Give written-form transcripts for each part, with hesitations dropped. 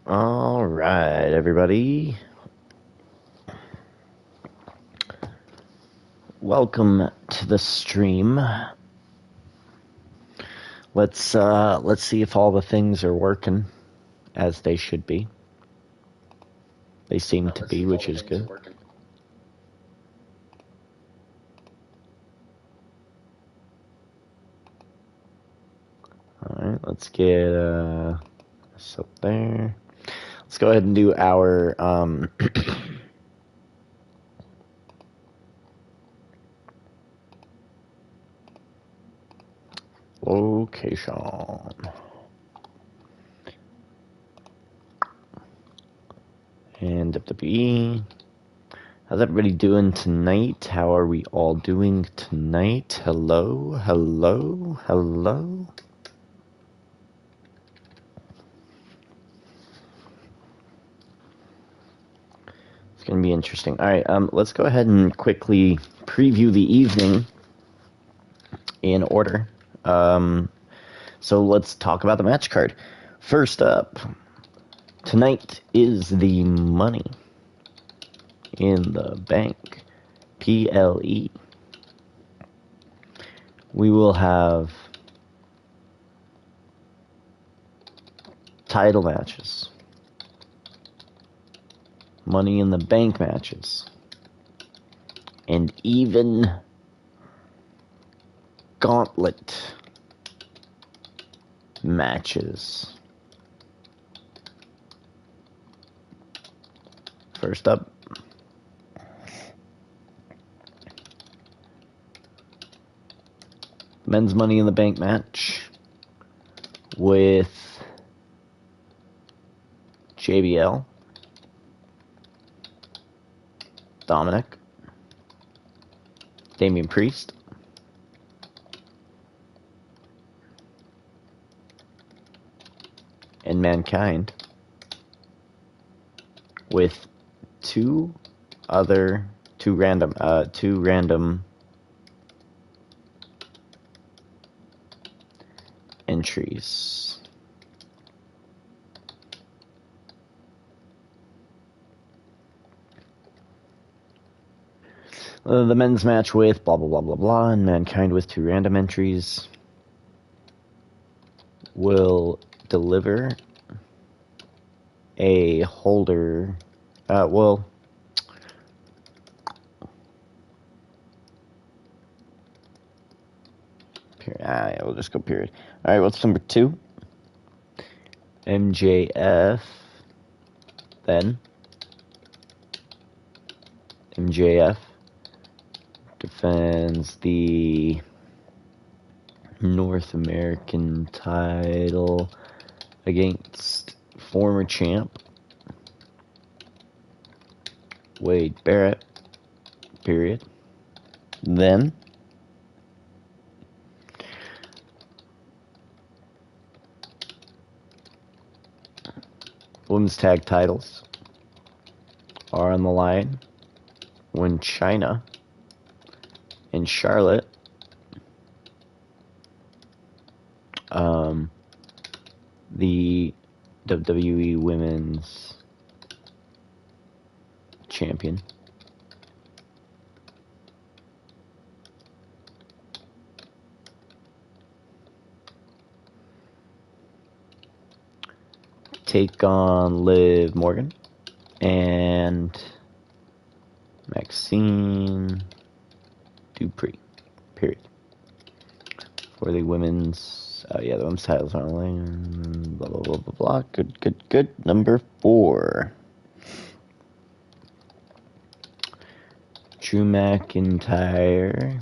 All right, everybody. Welcome to the stream. Let's see if all the things are working as they should be. They seem to be, which is good. All right, let's get this up there. Let's go ahead and do our location. And WWE. How's everybody doing tonight? How are we all doing tonight? Hello, hello, hello. It's going to be interesting. All right, let's go ahead and quickly preview the evening in order. So let's talk about the match card. First up, tonight is the Money in the Bank PLE. We will have title matches, Money in the Bank matches, and even Gauntlet matches. First up, men's Money in the Bank match with JBL, Dominik, Damien Priest, and Mankind, with two random entries. The men's match with blah blah blah blah blah, and Mankind with two random entries will deliver a holder. We'll just go period. All right, what's number 2? MJF. Then MJF defends the North American title against former champ Wade Barrett, period. Then women's tag titles are on the line when Chyna and Charlotte the WWE Women's Champion take on Liv Morgan and Maxxine Dupri, period. For the women's, the women's titles are online, blah, blah, blah, blah, blah. Good. Number 4. Drew McIntyre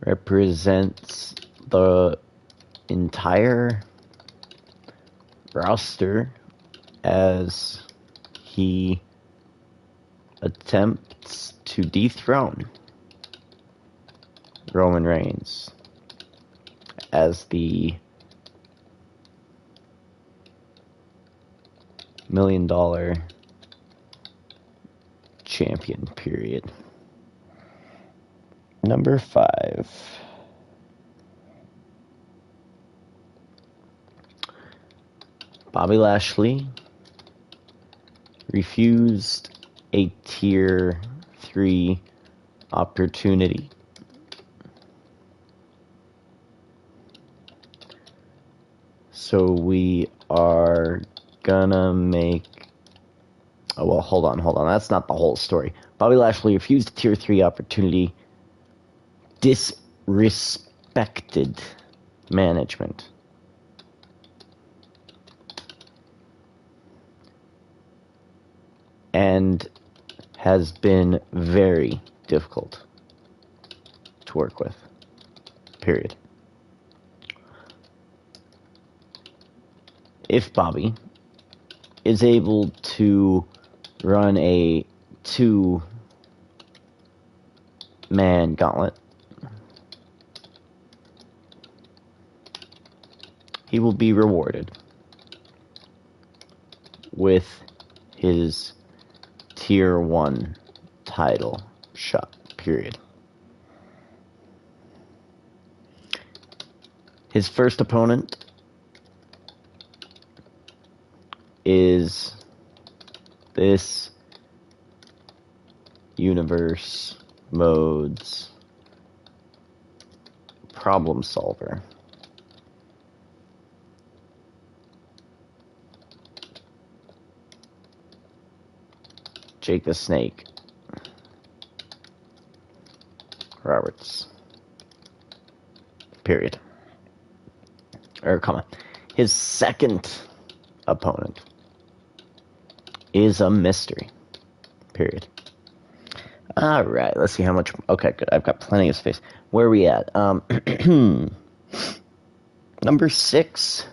represents the entire roster as he attempts to dethrone Roman Reigns as the $1 million champion, period. Number 5. Bobby Lashley refused a Tier 3 opportunity. So we are gonna make... Oh, well, hold on. That's not the whole story. Bobby Lashley refused a Tier 3 opportunity. Disrespected management. And has been very difficult to work with. Period. If Bobby is able to run a 2-man gauntlet, he will be rewarded with his Tier 1 title shot, period. His first opponent is this universe mode's problem solver. Jake the Snake Roberts. Period. Or, comma. His second opponent is a mystery. Period. Alright, let's see how much... Okay, good. I've got plenty of space. Where are we at? Number 6,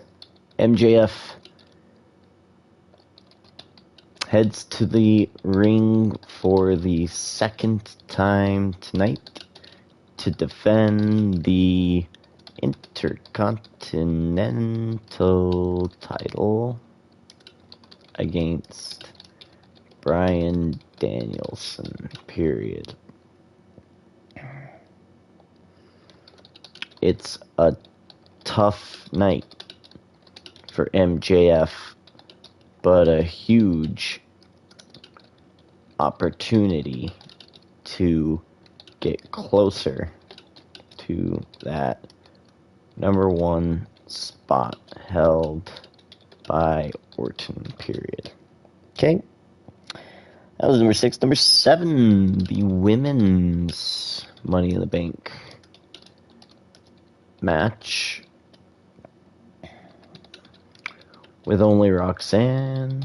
MJF heads to the ring for the second time tonight to defend the Intercontinental Title against Bryan Danielson, period. It's a tough night for MJF, but a huge opportunity to get closer to that number 1 spot held by Orton, period. Okay. That was number 6. Number 7, the women's Money in the Bank match with only Roxanne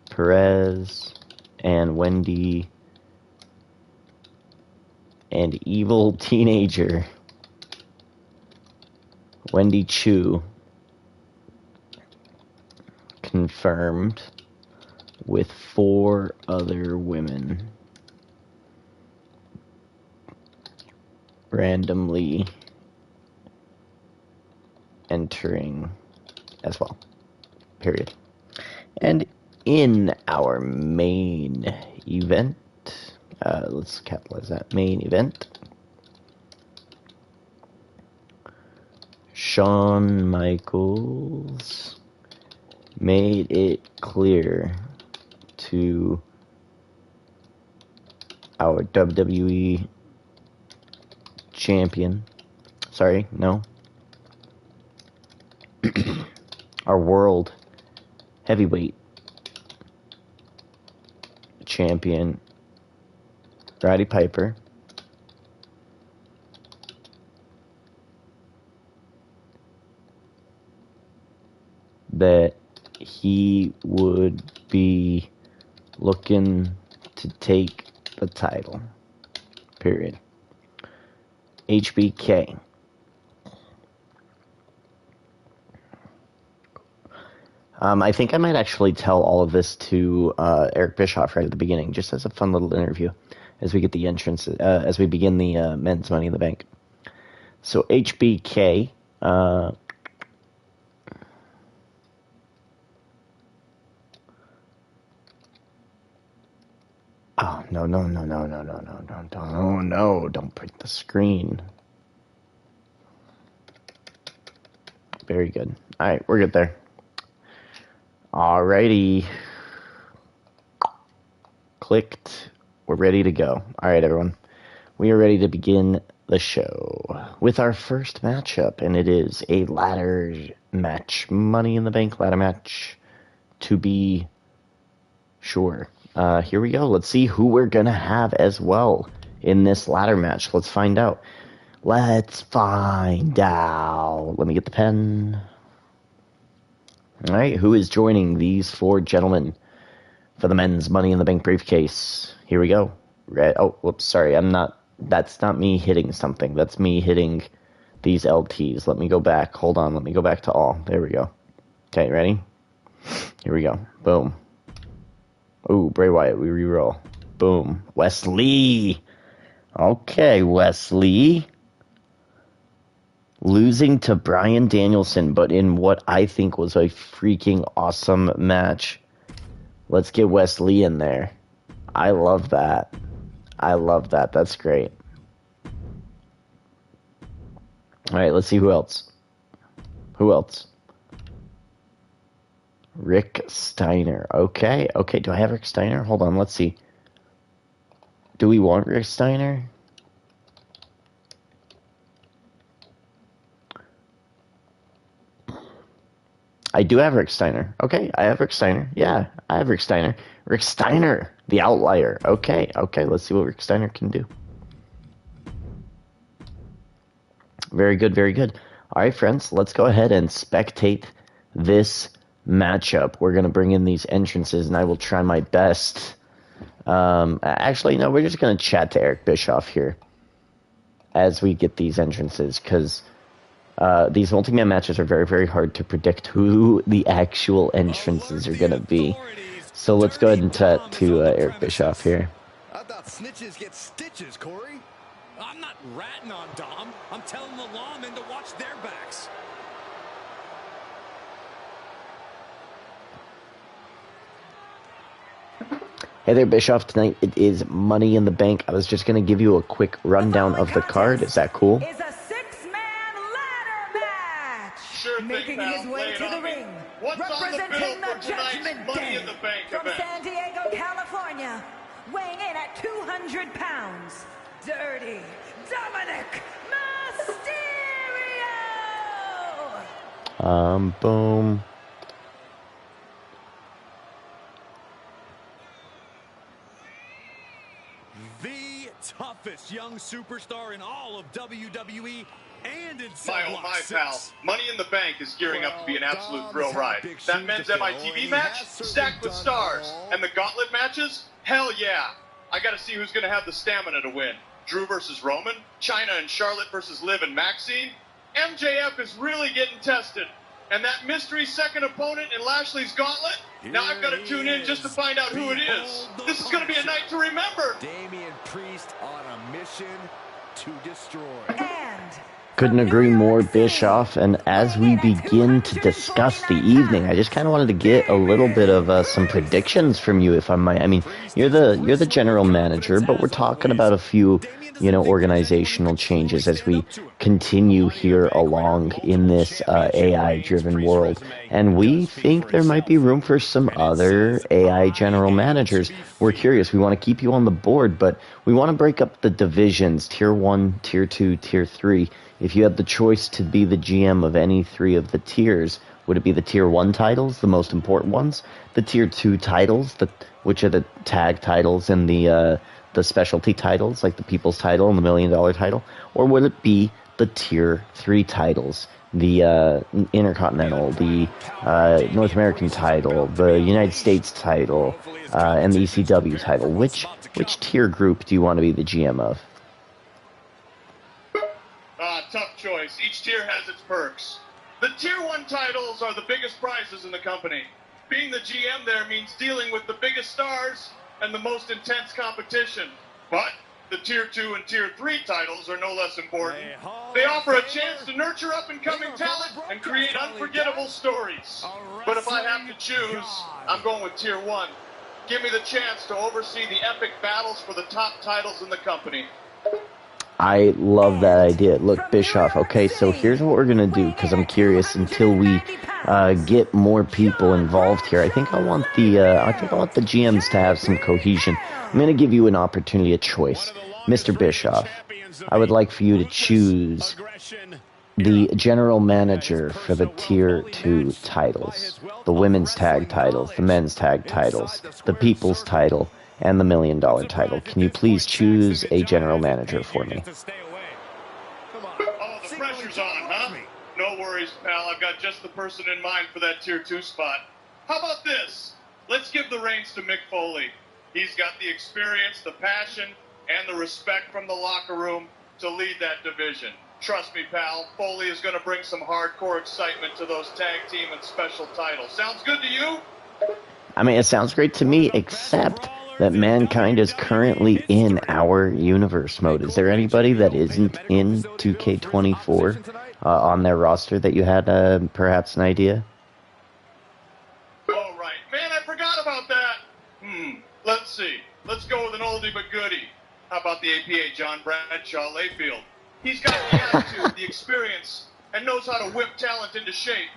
Perez and Wendy and evil teenager Wendy Choo confirmed with 4 other women randomly entering as well. Period. And in our main event, let's capitalize that, main event, Shawn Michaels made it clear to our WWE champion, our world heavyweight champion, Roddy Piper, that he would be looking to take the title, period. HBK. I think I might actually tell all of this to Eric Bischoff right at the beginning, just as a fun little interview, as we get the entrance, as we begin the men's Money in the Bank. So HBK, oh, no, don't break the screen. Very good. All right, we're good there. Alrighty. Clicked. We're ready to go. Alright, everyone. We are ready to begin the show with our first matchup, and it is a ladder match. Money in the Bank ladder match, to be sure. Here we go. Let's see who we're going to have as well in this ladder match. Let's find out. Let's find out. Let me get the pen. Alright, who is joining these four gentlemen for the men's Money in the Bank briefcase? Here we go. Oh, whoops, sorry. That's not me hitting something. That's me hitting these LTs. Let me go back. Hold on. Let me go back to all. There we go. Okay, ready? Here we go. Boom. Ooh, Bray Wyatt. We reroll. Boom. Wesley. Okay, Wesley. Losing to Bryan Danielson, but in what I think was a freaking awesome match. Let's get Wesley in there. I love that. I love that. That's great. Alright, let's see who else. Who else? Rick Steiner. Okay, do I have Rick Steiner? Hold on, let's see. Do we want Rick Steiner? I do have Rick Steiner. Okay, I have Rick Steiner. Yeah, I have Rick Steiner. Rick Steiner, the outlier. Okay, let's see what Rick Steiner can do. Very good, very good. All right, friends, let's go ahead and spectate this matchup. We're going to bring in these entrances, and I will try my best. Actually, no, we're just going to chat to Eric Bischoff here as we get these entrances, because these multi-man matches are very, very hard to predict who the actual entrances are going to be. So let's go ahead and chat to Eric Bischoff here. I thought snitches get stitches, Corey. I'm not ratting on Dom. I'm telling the lawmen to watch their backs. Hey there, Bischoff. Tonight it is Money in the Bank. I was just going to give you a quick rundown of the card. Is that cool? Is a six-man ladder match. Sure Making thing, his way to the ring. Representing the Judgment Day from San Diego, California. Weighing in at 200 pounds. Dirty Dominik Mysterio. Boom. The toughest young superstar in all of WWE and in my pal. Money in the Bank is gearing up to be an absolute thrill ride. That men's MITB match, stacked with stars. And the gauntlet matches? Hell yeah. I gotta see who's gonna have the stamina to win. Drew versus Roman, Chyna and Charlotte versus Liv and Maxxine. MJF is really getting tested. And that mystery second opponent in Lashley's gauntlet? Now I've got to tune in just to find out who it is. This is going to be a night to remember. Damien Priest on a mission to destroy. And Couldn't agree more, Bischoff. And as we begin to discuss the evening, I just kind of wanted to get a little bit of some predictions from you, if I might. I mean, you're the general manager, but we're talking about a few, organizational changes as we continue here along in this AI-driven world. And we think there might be room for some other AI general managers. We're curious. We want to keep you on the board, but we want to break up the divisions, Tier 1, Tier 2, Tier 3. If you had the choice to be the GM of any three of the tiers, would it be the Tier 1 titles, the most important ones? The Tier 2 titles, which are the tag titles and the specialty titles, like the People's title and the $1 Million title? Or would it be the Tier 3 titles, the Intercontinental, the North American title, the United States title, and the ECW title? Which tier group do you want to be the GM of? Tough choice. Each tier has its perks. The Tier 1 titles are the biggest prizes in the company. Being the GM there means dealing with the biggest stars and the most intense competition. But the Tier 2 and Tier 3 titles are no less important. They offer a chance to nurture up-and-coming talent and create unforgettable stories. But if I have to choose, I'm going with Tier 1. Give me the chance to oversee the epic battles for the top titles in the company. I love that idea. Look, Bischoff, okay, so here's what we're going to do, because I'm curious until we get more people involved here. I think I want the GMs to have some cohesion. I'm going to give you an opportunity, a choice. Mr. Bischoff, I would like for you to choose the general manager for the Tier 2 titles, the women's tag titles, the men's tag titles, the people's title, and the $1 million title. Can you please choose a general manager for me? Oh, the pressure's on, huh? No worries, pal. I've got just the person in mind for that Tier 2 spot. How about this? Let's give the reins to Mick Foley. He's got the experience, the passion, and the respect from the locker room to lead that division. Trust me, pal, Foley is going to bring some hardcore excitement to those tag team and special titles. Sounds good to you? I mean, it sounds great to me, except that Mankind is currently in our universe mode. Is there anybody that isn't in 2K24 on their roster that you had perhaps an idea? All right. Man, I forgot about that. Let's see. Let's go with an oldie but goodie. How about the APA, John Bradshaw Layfield? He's got the attitude, the experience, and knows how to whip talent into shape.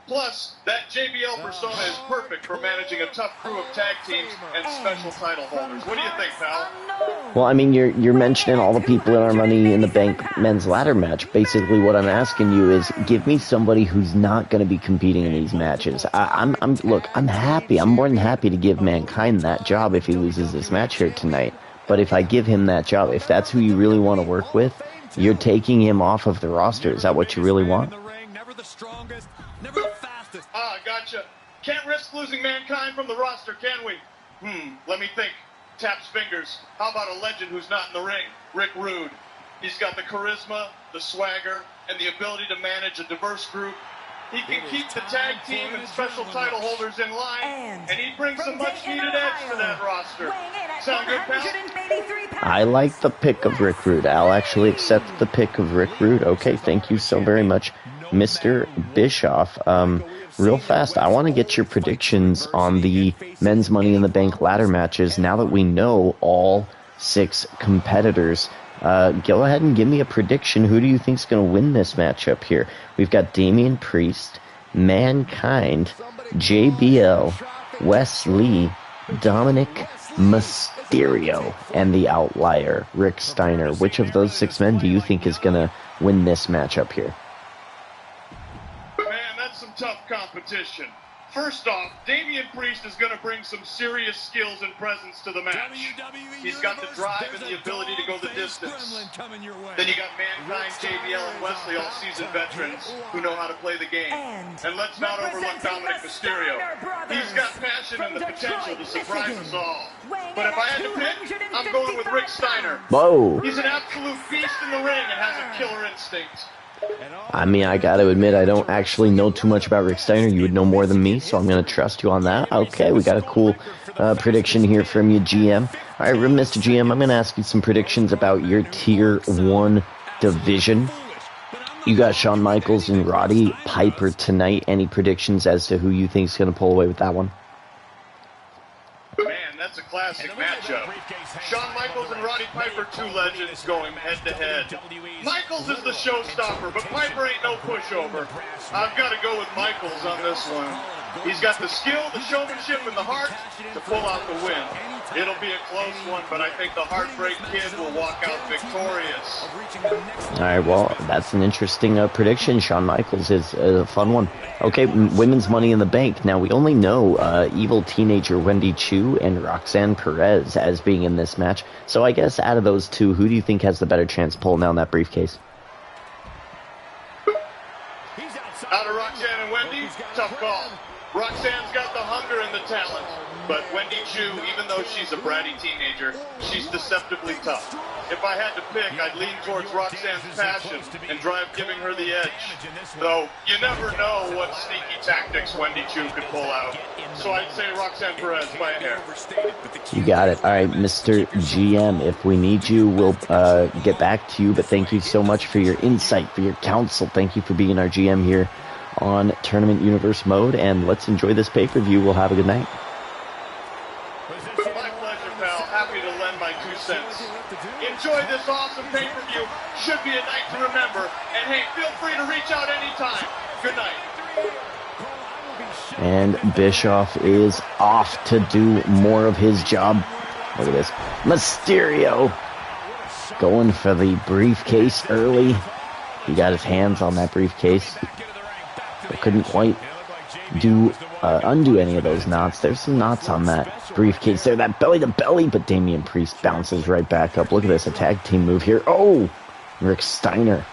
Plus, that JBL persona is perfect for managing a tough crew of tag teams and special title holders. What do you think, pal? Well, I mean, you're mentioning all the people in our Money in the Bank men's ladder match. Basically, what I'm asking you is, give me somebody who's not going to be competing in these matches. Look, I'm happy. I'm more than happy to give Mankind that job if he loses this match here tonight. But if I give him that job, if that's who you really want to work with, you're taking him off of the roster. Is that what you really want? Gotcha. Can't risk losing Mankind from the roster, can we? Let me think. Taps fingers. How about a legend who's not in the ring? Rick Rude. He's got the charisma, the swagger, and the ability to manage a diverse group. He can keep the tag team and special title holders in line, and he brings some much-needed edge to that roster. Sound good, pal? I like the pick of Rick Rude. I'll actually accept the pick of Rick Rude. Okay, thank you so very much, Mr. Bischoff. Real fast, I want to get your predictions on the men's Money in the Bank ladder matches now that we know all 6 competitors. Go ahead and give me a prediction. Who do you think is going to win this matchup here? We've got Damien Priest, Mankind, JBL, Wes Lee, Dominik, Mysterio, and the outlier, Rick Steiner. Which of those 6 men do you think is going to win this matchup here? Tough competition. First off, Damien Priest is going to bring some serious skills and presence to the match. He's got the drive and the ability to go the distance. Then you got Mankind, JBL, and Wesley, all seasoned veterans who know how to play the game. And let's not overlook Dominik Mysterio. He's got passion and the potential to surprise us all. But if I had to pick, I'm going with Rick Steiner. Whoa. He's an absolute beast in the ring and has a killer instinct. I mean, I gotta admit, I don't actually know too much about Rick Steiner. You would know more than me, so I'm gonna trust you on that. Okay, we got a cool prediction here from you, GM. All right, Mr. GM, I'm gonna ask you some predictions about your Tier 1 division. You got Shawn Michaels and Roddy Piper tonight. Any predictions as to who you think is gonna pull away with that one? Man, that's a classic matchup. Shawn Michaels and Roddy Piper, 2 legends going head-to-head. Michaels is the showstopper, but Piper ain't no pushover. I've got to go with Michaels on this one. He's got the skill, the showmanship, and the heart to pull out the win. It'll be a close one, but I think the Heartbreak Kid will walk out victorious. All right, well, that's an interesting prediction. Shawn Michaels is a fun one. Okay, women's Money in the Bank. Now, we only know evil teenager Wendy Choo and Roxanne Perez as being in this match. So I guess out of those 2, who do you think has the better chance of pulling down that briefcase? Out of Roxanne and Wendy, tough call. Roxanne's got the hunger and the talent, but Wendy Choo, even though she's a bratty teenager, she's deceptively tough. If I had to pick, I'd lean towards Roxanne's passion and drive giving her the edge. Though, you never know what sneaky tactics Wendy Choo could pull out. So I'd say Roxanne Perez by a hair. You got it. All right, Mr. GM, if we need you, we'll get back to you, but thank you so much for your insight, for your counsel. Thank you for being our GM here on Tournament Universe Mode, and let's enjoy this pay-per-view. We'll have a good night. My pleasure, pal. Happy to lend my 2 nonsense. Enjoy this awesome pay-per-view. Should be a night to remember. And hey, feel free to reach out anytime. Good night. And Bischoff is off to do more of his job. Look at this. Mysterio going for the briefcase early. He got his hands on that briefcase, but couldn't quite undo any of those knots. There's some knots on that briefcase there. That belly to belly, but Damien Priest bounces right back up. Look at this, a tag team move here. Oh, Rick Steiner.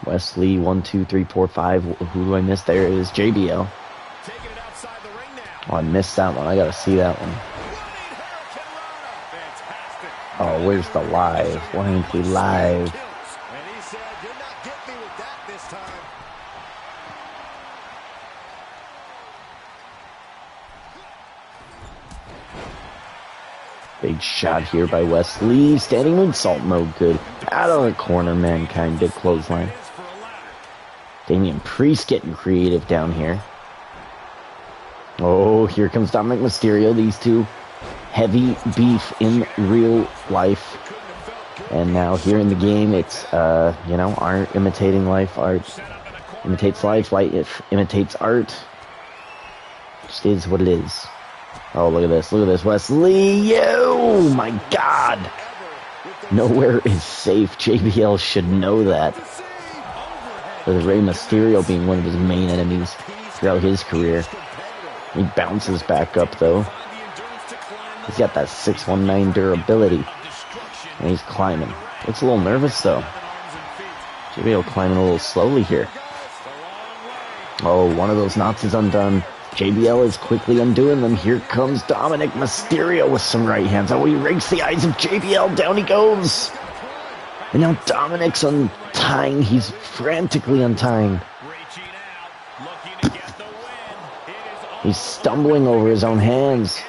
Wesley, 1, 2, 3, 4, 5. Who do I miss? There it is, JBL. Oh, I missed that one. I gotta see that one. Oh, where's the live? Why ain't we live? Big shot here by Wesley. Standing moonsault, no good. Out of the corner, Mankind. Big clothesline. Damien Priest getting creative down here. Oh, here comes Dominik Mysterio. These two heavy beef in real life. And now here in the game, it's, art imitating life. Art imitates life. Life imitates art. Just is what it is. Oh, look at this. Look at this. Wesley. Oh, my God. Nowhere is safe. JBL should know that. With Rey Mysterio being one of his main enemies throughout his career. He bounces back up, though. He's got that 619 durability. And he's climbing. Looks a little nervous, though. JBL climbing a little slowly here. Oh, one of those knots is undone. JBL is quickly undoing them. Here comes Dominik Mysterio with some right hands. Oh, he rakes the eyes of JBL. Down he goes. And now Dominik's untying. He's frantically untying. He's stumbling over his own hands.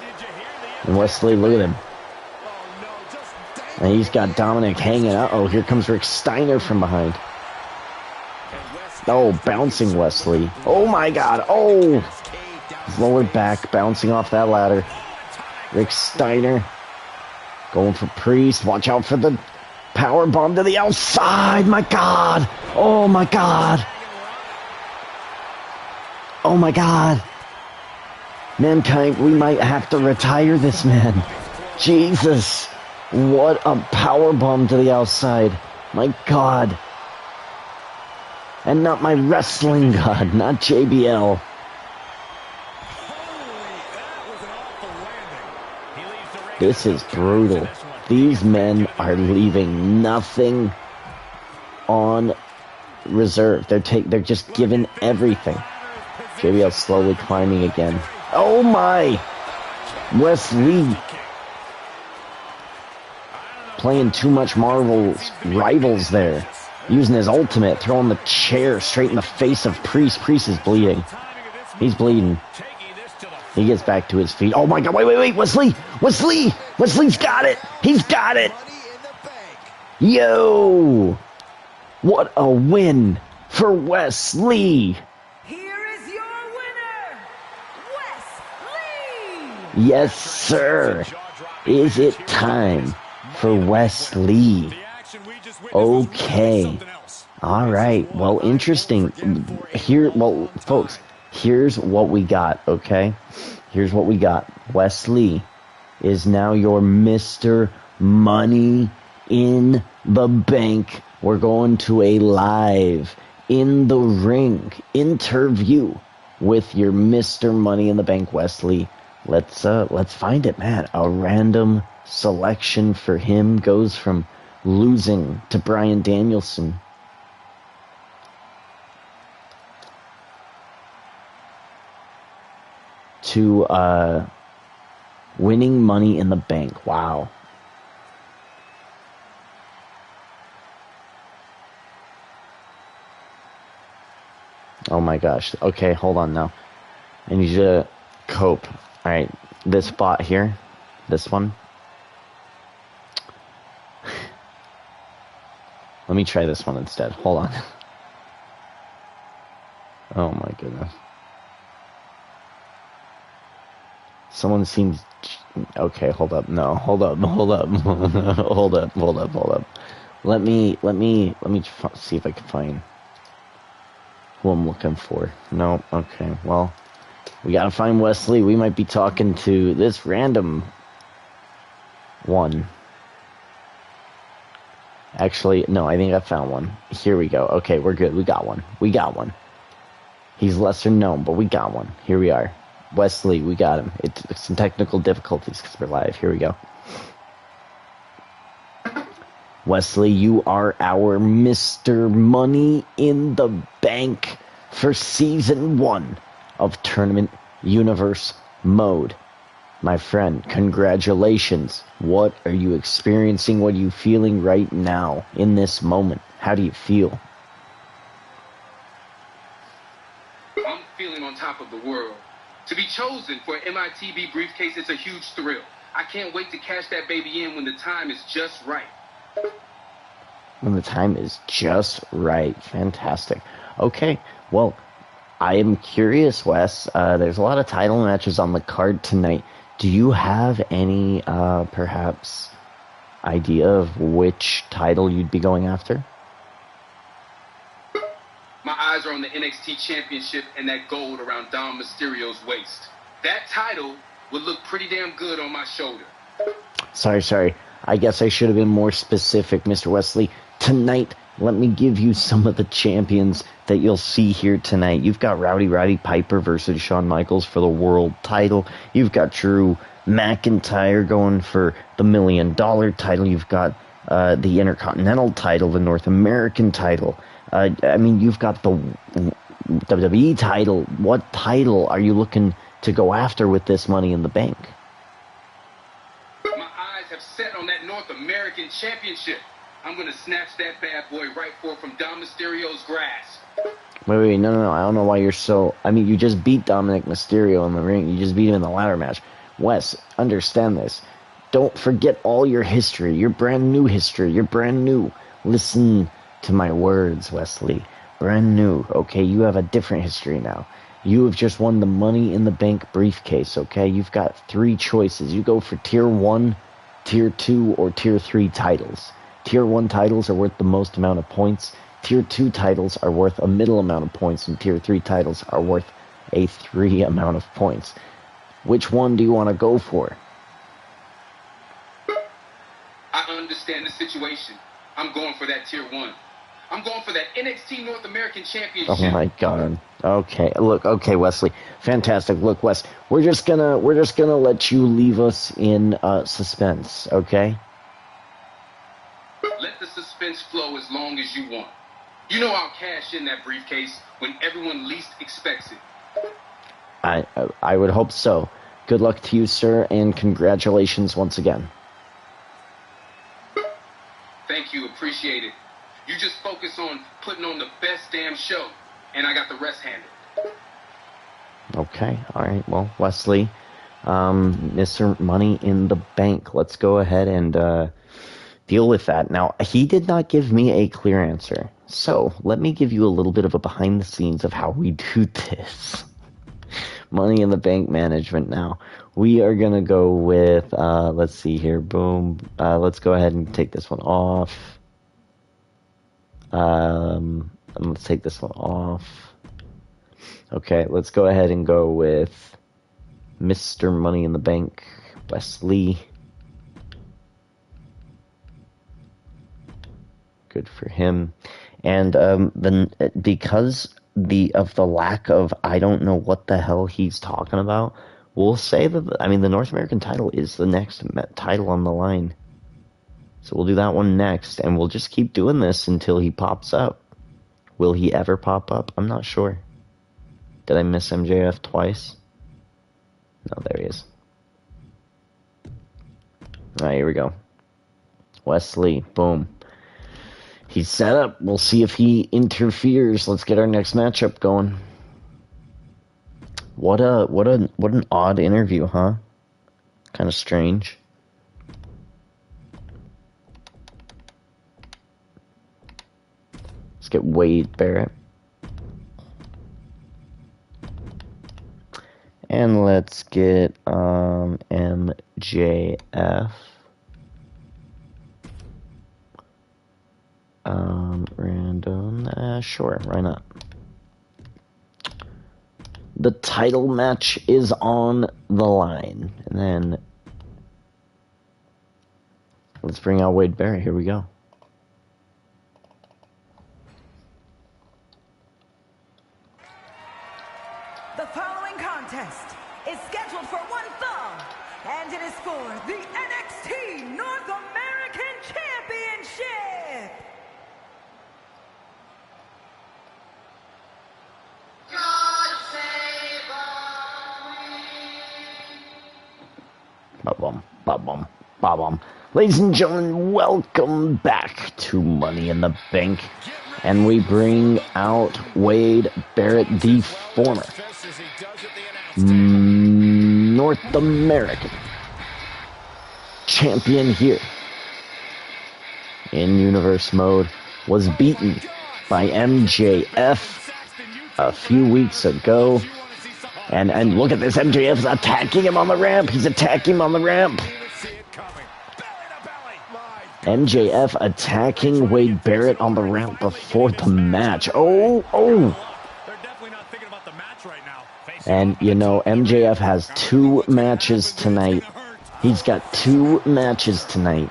And Wesley, look at him. And he's got Dominik hanging out. Oh, here comes Rick Steiner from behind. Oh, bouncing Wesley. Oh, my God. Oh. His lower back bouncing off that ladder. Rick Steiner going for Priest. Watch out for the power bomb to the outside. My God. Oh, my God. Oh, my God. Mankind, we might have to retire this man. Jesus. What a power bomb to the outside. My God. And not my wrestling god. Not JBL. This is brutal. These men are leaving nothing on reserve. They're just giving everything. JBL slowly climbing again. Oh my! Wesley playing too much Marvel's Rivals there. Using his ultimate, throwing the chair straight in the face of Priest. Priest is bleeding. He's bleeding. He gets back to his feet. Oh my God, wait, Wesley! Wesley's got it! He's got it! Yo! What a win for Wesley! Here is your winner, Wesley! Yes, sir! Is it time for Wesley? Okay. Alright, well, interesting. Folks, here's what we got, okay? Here's what we got. Wesley is now your Mr. Money in the Bank. We're going to a live in the ring interview with your Mr. Money in the Bank, Wesley. Let's find it, man. A random selection for him goes from losing to Bryan Danielson. To winning Money in the Bank. Wow. Oh my gosh. Okay, hold on now. I need you to cope. Alright, this bot here. This one. Let me try this one instead. Hold on. Oh my goodness. Someone seems Okay, hold up. No, hold up. Hold up. Hold up. Hold up. Hold up. Let me see if I can find who I'm looking for. No, okay, well, we gotta find Wesley. We might be talking to this random one. Actually, no, I think I found one. Here we go. Okay, we're good. We got one. We got one. He's lesser known, but we got one. Here we are. Wesley, we got him. It's some technical difficulties because we're live. Here we go. Wesley, you are our Mr. Money in the Bank for Season 1 of Tournament Universe Mode. My friend, congratulations. What are you experiencing? What are you feeling right now in this moment? How do you feel? I'm feeling on top of the world. To be chosen for an MITB briefcase is a huge thrill. I can't wait to cash that baby in when the time is just right. When the time is just right. Fantastic. Okay, well, I am curious, Wes. There's a lot of title matches on the card tonight. Do you have any, perhaps, idea of which title you'd be going after? My eyes are on the NXT Championship and that gold around Dom Mysterio's waist. That title would look pretty damn good on my shoulder. Sorry. I guess I should have been more specific, Mr. Wesley. Tonight, let me give you some of the champions that you'll see here tonight. You've got Roddy Piper versus Shawn Michaels for the world title. You've got Drew McIntyre going for the $1 million title. You've got the Intercontinental title, the North American title. You've got the WWE title. What title are you looking to go after with this Money in the Bank? My eyes have set on that North American Championship. I'm going to snatch that bad boy right from Dom Mysterio's grasp. Wait, no. I don't know why you're so... you just beat Dominik Mysterio in the ring. You just beat him in the ladder match. Wes, understand this. Don't forget all your history. Your brand new history. You're brand new. Listen to my words, Wesley. Brand new, okay? You have a different history now. You have just won the Money in the Bank briefcase, okay? You've got 3 choices. You go for Tier 1, Tier 2, or Tier 3 titles. Tier 1 titles are worth the most amount of points. Tier 2 titles are worth a middle amount of points. And Tier 3 titles are worth a 3 amount of points. Which one do you want to go for? I understand the situation. I'm going for that Tier 1. I'm going for that NXT North American Championship. Oh my God. Okay. Look, okay, Wesley. Fantastic. Look, Wes, we're just gonna let you leave us in suspense, okay? Let the suspense flow as long as you want. You know I'll cash in that briefcase when everyone least expects it. I would hope so. Good luck to you, sir, and congratulations once again. Thank you. Appreciate it. You just focus on putting on the best damn show, and I got the rest handled. Okay. All right. Well, Wesley, Mr. Money in the Bank, let's go ahead and deal with that. Now, he did not give me a clear answer, so let me give you a little bit of a behind the scenes of how we do this. Money in the Bank management now. We are going to go with, let's see here, boom. Let's go ahead and take this one off. Let's take this one off. Okay, let's go ahead and go with Mr. Money in the Bank, Wesley. Good for him. And then because of the lack of, I don't know what the hell he's talking about, we'll say that, the North American title is the next title on the line. So we'll do that one next, and we'll just keep doing this until he pops up. Will he ever pop up? I'm not sure. Did I miss MJF twice? No, there he is. Alright, here we go. Wesley, boom. He's set up. We'll see if he interferes. Let's get our next matchup going. What an odd interview, huh? Kind of strange. Let's get Wade Barrett. And let's get MJF. Random. Sure, why not? The title match is on the line. And then let's bring out Wade Barrett. Here we go. The following contest is scheduled for one fall, and it is for the NXT North American Championship. God save our queen. Ba-bum, ba-bum, ba-bum. Ladies and gentlemen, welcome back to Money in the Bank. And we bring out Wade Barrett, the former North American champion here in Universe mode. Was beaten by MJF a few weeks ago. And look at this, MJF's attacking him on the ramp. He's attacking him on the ramp. MJF attacking Wade Barrett on the ramp before the match. Oh. And, you know, MJF has 2 matches tonight. He's got 2 matches tonight.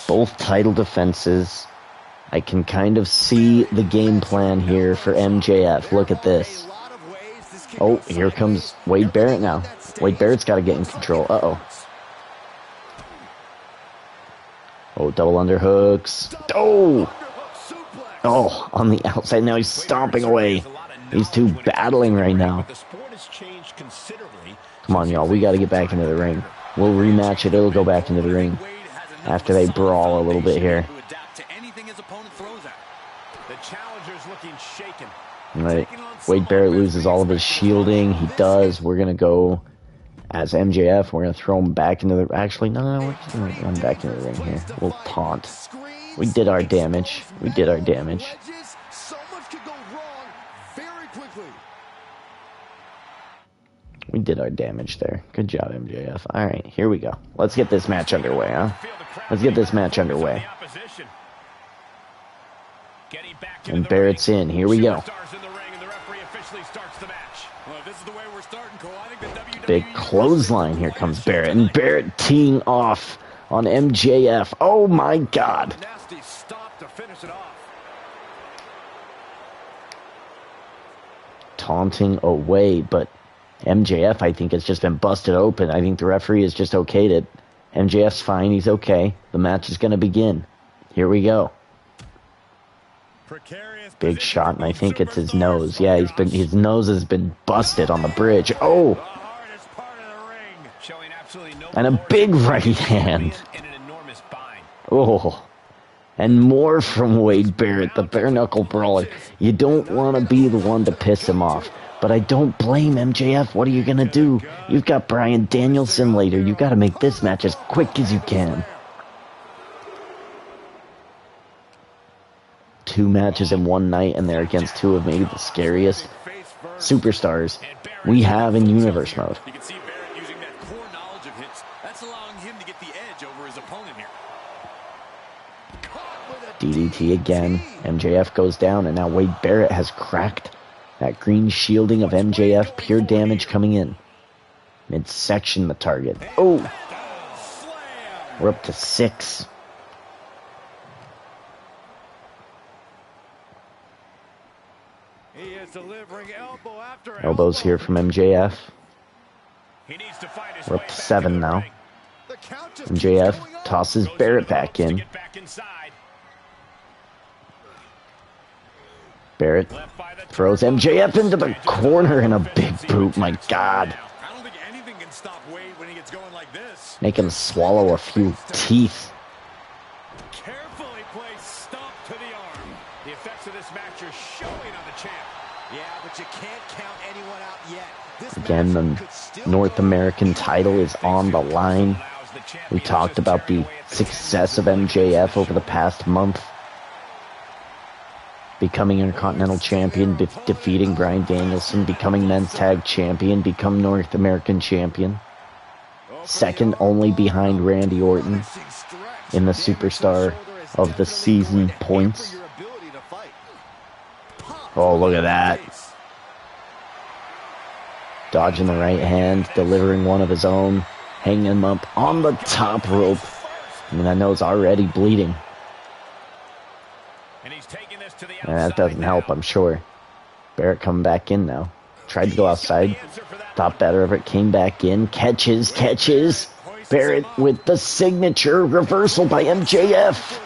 Both title defenses. I can kind of see the game plan here for MJF. Look at this. Oh, here comes Wade Barrett now. Wade Barrett's got to get in control. Uh-oh. Oh, double underhooks. Oh, on the outside. Now he's stomping away. These two battling right now. Come on, y'all. We got to get back into the ring. We'll rematch it. It'll go back into the ring after they brawl a little bit here. All right. Wade Barrett loses all of his shielding. He does. We're going to go as MJF. We're going to throw him back into the... Actually, no. We're just going to run back into the ring here. We'll taunt. We did our damage. We did our damage. We did our damage there. Good job, MJF. All right, here we go. Let's get this match underway, huh? Let's get this match underway. And Barrett's in. Here we go. Big clothesline. Here comes Barrett. And Barrett teeing off on MJF. Oh, my God. Taunting away, but MJF, I think, has just been busted open. I think the referee has just okayed it. MJF's fine. He's okay. The match is going to begin. Here we go. Big shot, and I think it's his nose. Yeah, his nose has been busted on the bridge. Oh! And a big right hand. Oh. And more from Wade Barrett, the bare-knuckle brawler. You don't want to be the one to piss him off. But I don't blame MJF. What are you going to do? You've got Bryan Danielson later. You've got to make this match as quick as you can. 2 matches in one night, and they're against 2 of maybe the scariest superstars we have in Universe mode. You can see Barrett using that core knowledge of hits. That's allowing him to get the edge over his opponent here. DDT again. MJF goes down, and now Wade Barrett has cracked that green shielding of MJF. Pure damage coming in. Midsection the target. Oh! We're up to 6. Elbows here from MJF. We're up to 7 now. MJF tosses Barrett back in. Barrett throws MJF into the corner in a big boot. My God. Make him swallow a few teeth. Carefully placed stomp to the arm. The effects of this match are showing on the champ. Yeah, but you can't count anyone out yet. Again, the North American title is on the line. We talked about the success of MJF over the past month. becoming Intercontinental Champion, defeating Bryan Danielson, becoming Men's Tag Champion, become North American Champion. Second only behind Randy Orton in the Superstar of the Season points. Oh, look at that. Dodging the right hand, delivering one of his own, hanging him up on the top rope. I mean, I know it's already bleeding. And that doesn't help, I'm sure. Barrett coming back in now. Tried to go outside. Thought better of it. Came back in. Catches. Barrett with the signature reversal by MJF.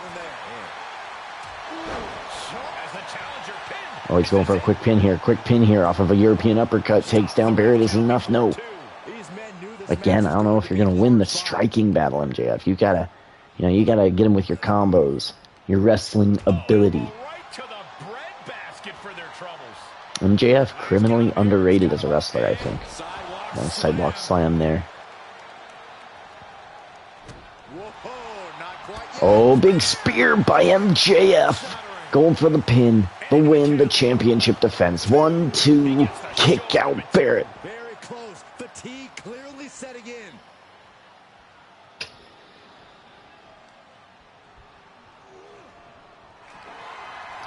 Oh, he's going for a quick pin here. Off of a European uppercut. Takes down Barrett. Is enough? No. Again, I don't know if you're going to win the striking battle, MJF. You gotta get him with your combos. Your wrestling ability. MJF, criminally underrated as a wrestler, I think. Nice sidewalk slam there. Oh, big spear by MJF. Going for the pin, the win, the championship defense. 1, 2, kick out Barrett. Very close. Fatigue clearly setting in.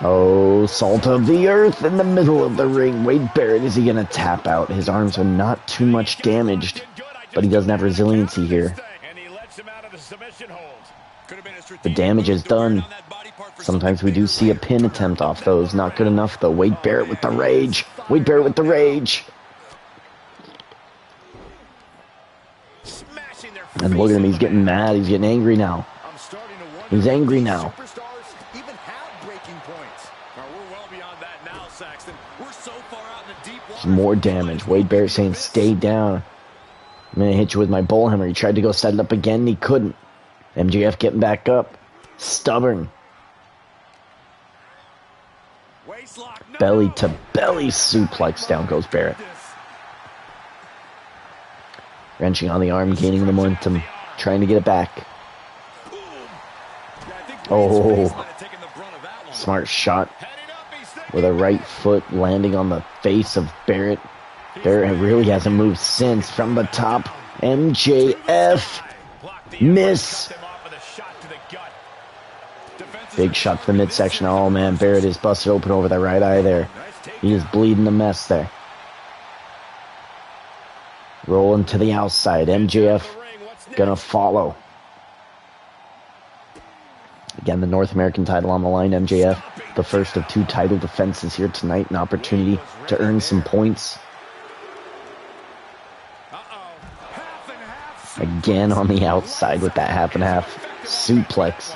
Oh, salt of the earth in the middle of the ring. Wade Barrett, is he going to tap out? His arms are not too much damaged, but he doesn't have resiliency here. The damage is done. Sometimes we do see a pin attempt off those. Not good enough, though. Wade Barrett with the rage. And look at him, he's getting mad. He's getting angry now. He's angry now. More damage. Wade Barrett saying, stay down. I'm going to hit you with my bullhammer. He tried to go set it up again, and he couldn't. MJF getting back up. Stubborn. Belly to belly suplex. Down goes Barrett. Wrenching on the arm, gaining the momentum. Trying to get it back. Oh. Smart shot. With a right foot landing on the face of Barrett. Barrett really hasn't moved since. From the top, MJF. Miss. Big shot to the midsection. Oh man, Barrett is busted open over the right eye there. He is bleeding a mess there. Rolling to the outside. MJF gonna follow. Again, the North American title on the line. MJF, the first of 2 title defenses here tonight. An opportunity to earn some points. Again on the outside with that half and half suplex.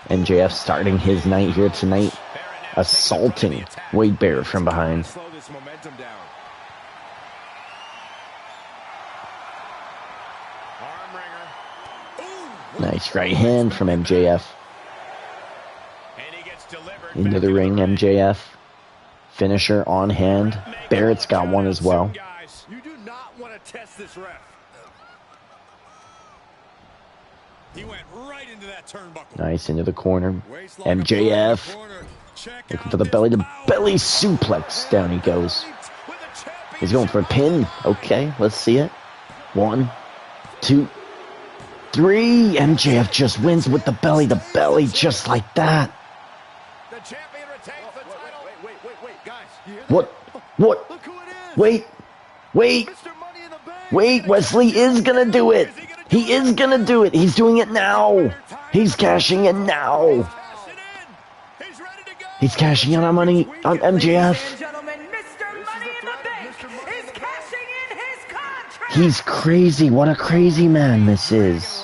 MJF starting his night here tonight. Assaulting Wade Barrett from behind. Nice right hand from MJF. Into the ring, MJF. Finisher on hand. Barrett's got one as well. You do not want to test this ref. He went right into that turnbuckle. Nice, into the corner. MJF. Looking for the belly-to-belly suplex. Down he goes. He's going for a pin. Okay, let's see it. 1, 2, 3. MJF just wins with the belly-to-belly just like that. The champion retains the title. Wait, guys. What? Look who it is. Wait. Mr. Money in the Bank. Wait, Wesley is gonna do it. He is gonna do it. He's doing it now. He's cashing in now. He's cashing in on money on MJF. He's crazy. What a crazy man this is.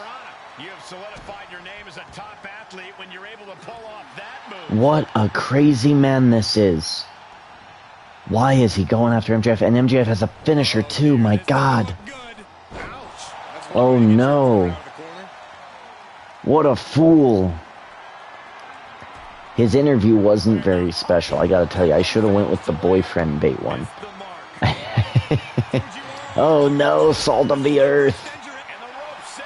What a crazy man this is. Why is he going after MJF? And MJF has a finisher too, my God. Oh no. What a fool. His interview wasn't very special, I gotta tell you. I should have went with the boyfriend bait one. Oh no, salt of the earth.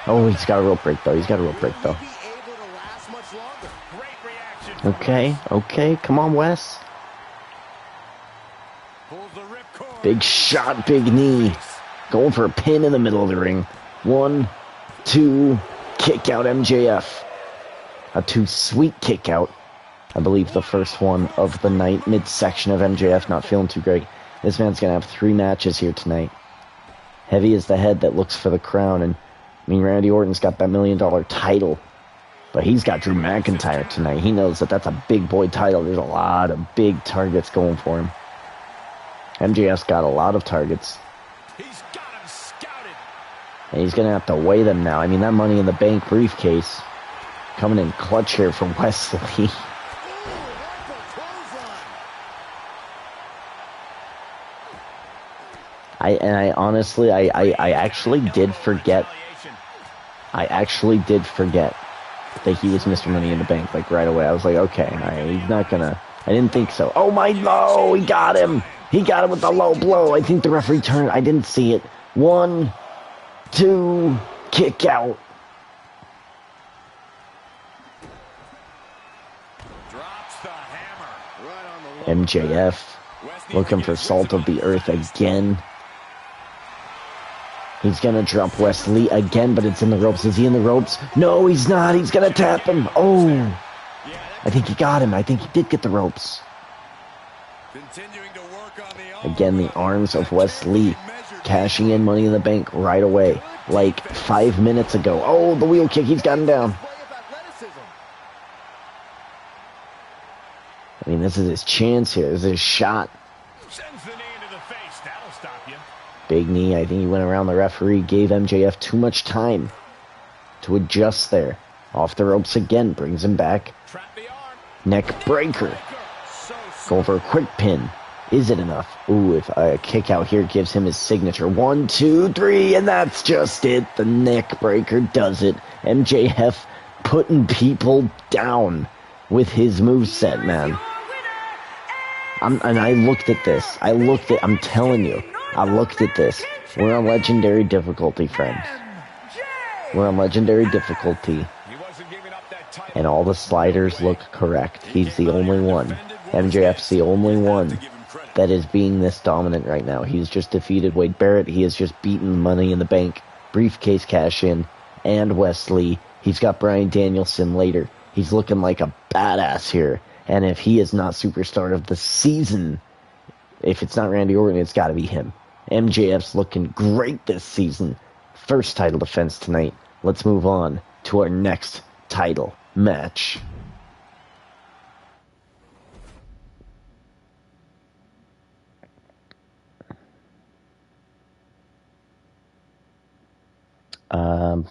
Oh, he's got a rope break though. Okay, come on, Wes. Big shot, big knee. Going for a pin in the middle of the ring. 1, 2, kick out MJF. A 2 sweet kick out. I believe the first one of the night. Midsection of MJF not feeling too great. This man's going to have 3 matches here tonight. Heavy is the head that looks for the crown. And I mean, Randy Orton's got that $1 million title. But he's got Drew McIntyre tonight. He knows that that's a big boy title. There's a lot of big targets going for him. MJF's got a lot of targets. He's got him scouted. And he's going to have to weigh them now. I mean, that Money in the Bank briefcase coming in clutch here for Wesley. I honestly actually did forget. I actually did forget that he was Mr. Money in the Bank, like, right away. I was like, okay, he's not gonna... I didn't think so. Oh, my... No! He got him! He got him with the low blow. I think the referee turned. I didn't see it. 1, 2, kick out. Drops the hammer. Right on the MJF looking for salt of the earth again. He's going to drop Wesley again, but it's in the ropes. Is he in the ropes? No, he's not. He's going to tap him. Oh, I think he got him. I think he did get the ropes. Again, the arms of Wesley cashing in Money in the Bank right away, like 5 minutes ago. Oh, the wheel kick. He's got him down. I mean, this is his chance here. This is his shot. Sends the knee into the face. That'll stop you. Big knee. I think he went around the referee, gave MJF too much time to adjust there. Off the ropes again, brings him back. Neck breaker. Going for a quick pin. Is it enough? Ooh, if a kick out here gives him his signature. 1, 2, 3, and that's just it. The neck breaker does it. MJF putting people down with his moveset, man. And I looked at this. I'm telling you. I looked at this. We're on legendary difficulty, friends. We're on legendary difficulty. And all the sliders look correct. He's the only one. MJF's the only one that is being this dominant right now. He's just defeated Wade Barrett. He has just beaten Money in the Bank, briefcase cash in, and Wesley. He's got Bryan Danielson later. He's looking like a badass here. And if he is not superstar of the season, if it's not Randy Orton, it's got to be him. MJF's looking great this season. First title defense tonight. Let's move on to our next title match.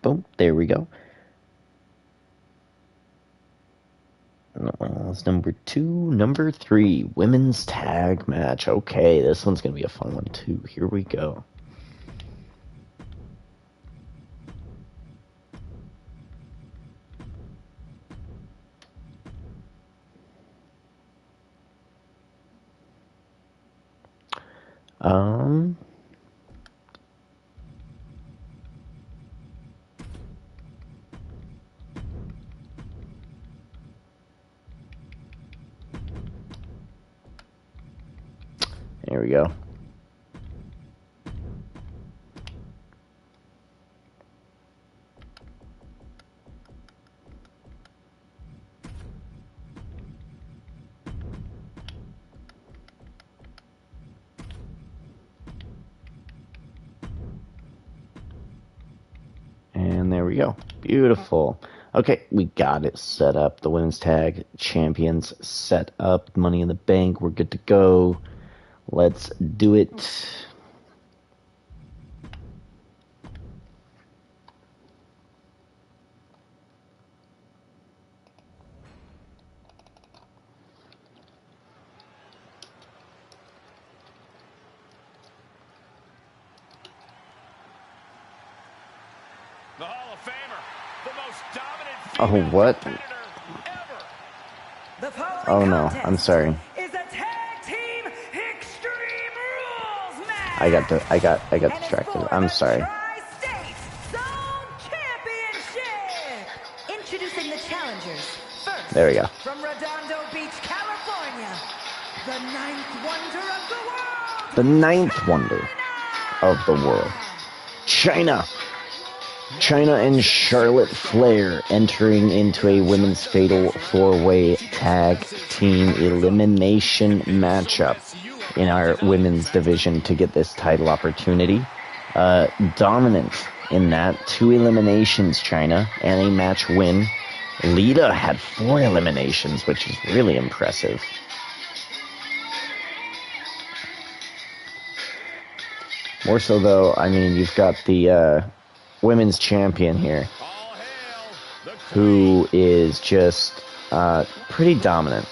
Boom, there we go. That's number 2. Number 3, women's tag match. Okay, this one's gonna be a fun one too. Here we go. There we go. And there we go. Beautiful. Okay, we got it set up. The women's tag champions set up. Money in the Bank. We're good to go. Let's do it. The Hall of Famer, the most dominant Oh, what? Oh no, I'm sorry. I got distracted. I'm sorry. Introducing the challengers. First, there we go. From Redondo, the 9th wonder of the world, Chyna and Charlotte Flair entering into a women's fatal 4-way tag team elimination matchup in our women's division to get this title opportunity. Dominant in that, 2 eliminations, Chyna, and a match win. Lita had 4 eliminations, which is really impressive. More so, though, I mean, you've got the women's champion here, who is just pretty dominant.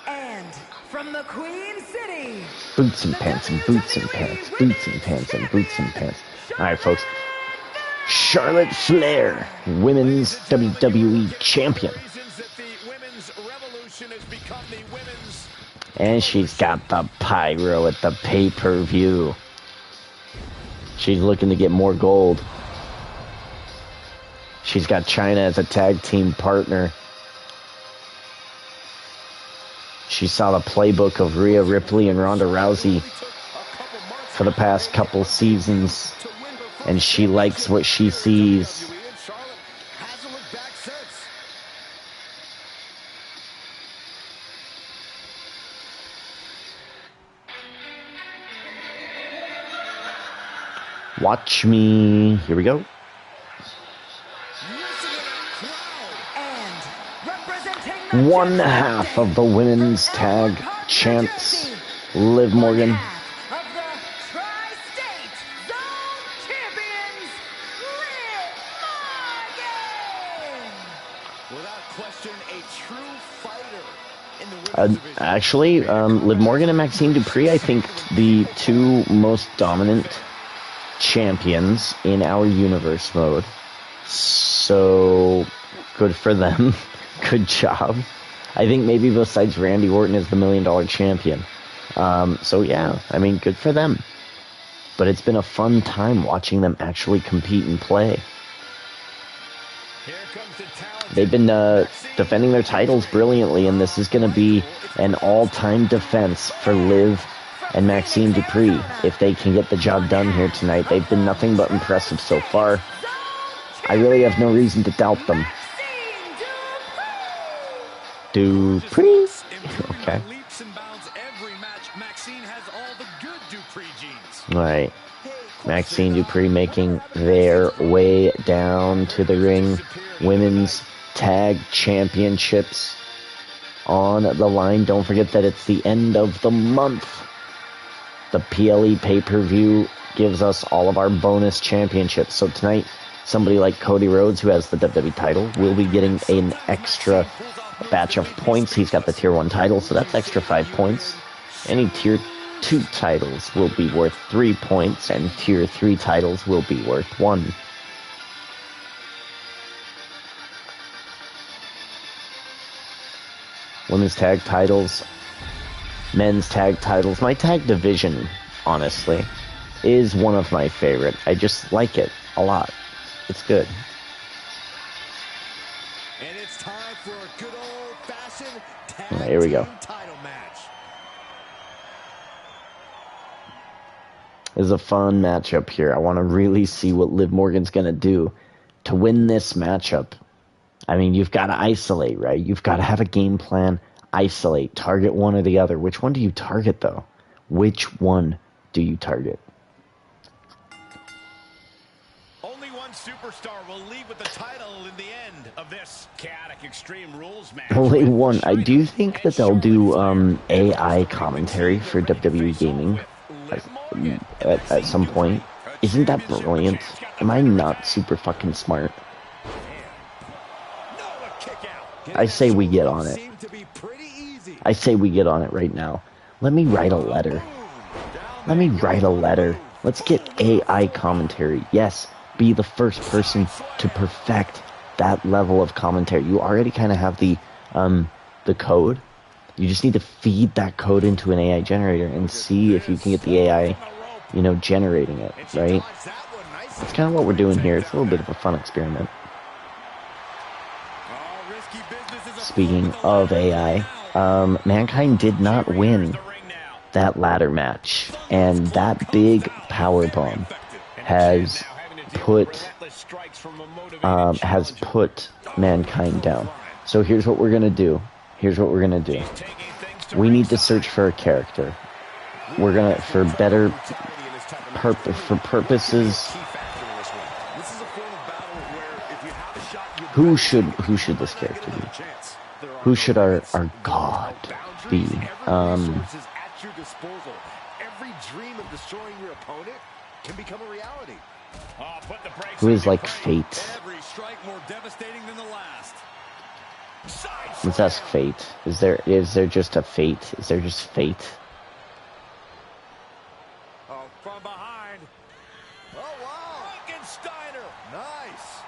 And from the Queen City, boots and pants and boots and pants, boots and pants and boots and pants. All right, folks. Charlotte Flair, women's WWE champion. And she's got the pyro at the pay-per-view. She's looking to get more gold. She's got Chyna as a tag team partner. She saw the playbook of Rhea Ripley and Ronda Rousey for the past couple seasons, and she likes what she sees. Watch me. Here we go. One half of the women's tag champs, Liv Morgan. Actually, Liv Morgan and Maxxine Dupri, I think the 2 most dominant champions in our universe mode. So, good for them. Good job. I think maybe besides Randy Orton is the $1 million champion. So yeah, I mean, good for them. But it's been a fun time watching them actually compete and play. They've been defending their titles brilliantly, and this is going to be an all-time defense for Liv and Maxxine Dupri. If they can get the job done here tonight, they've been nothing but impressive so far. I really have no reason to doubt them. Dupri. Okay. Alright. Maxxine Dupri making their way down to the ring. Women's Tag Championships on the line. Don't forget that it's the end of the month. The PLE pay-per-view gives us all of our bonus championships. So tonight, somebody like Cody Rhodes, who has the WWE title, will be getting an extra batch of points. He's got the Tier 1 title, so that's extra 5 points. Any Tier 2 titles will be worth 3 points, and Tier 3 titles will be worth 1. Women's tag titles, men's tag titles. My tag division, honestly, is one of my favorite. I just like it a lot. It's good. And it's time for a good old-fashioned tag here we go. title match. This is a fun matchup here. I want to really see what Liv Morgan's going to do to win this matchup. I mean, you've got to isolate, right? You've got to have a game plan, isolate, target one or the other. Which one do you target, though? Which one do you target? Only one superstar will leave with the title in the end of this chaotic Extreme Rules match. Only one. I do think that they'll do AI commentary for WWE Gaming at some point. Isn't that brilliant? Am I not super fucking smart? I say we get on it. I say we get on it right now. Let me write a letter. Let me write a letter. Let's get AI commentary. Yes, be the first person to perfect that level of commentary. You already kind of have the code. You just need to feed that code into an AI generator and see if you can get the AI, generating it, right? That's kind of what we're doing here. It's a little bit of a fun experiment. Speaking of AI, Mankind did not win that ladder match, and that big power bomb has put Mankind down. So here's what we're gonna do. We need to search for a character. We're gonna, for purposes. Who should this character be? Who should our god be? Who is like Fate? Let's ask Fate. Is there just a Fate? Is there just Fate? Oh, from behind. Oh wow! Nice.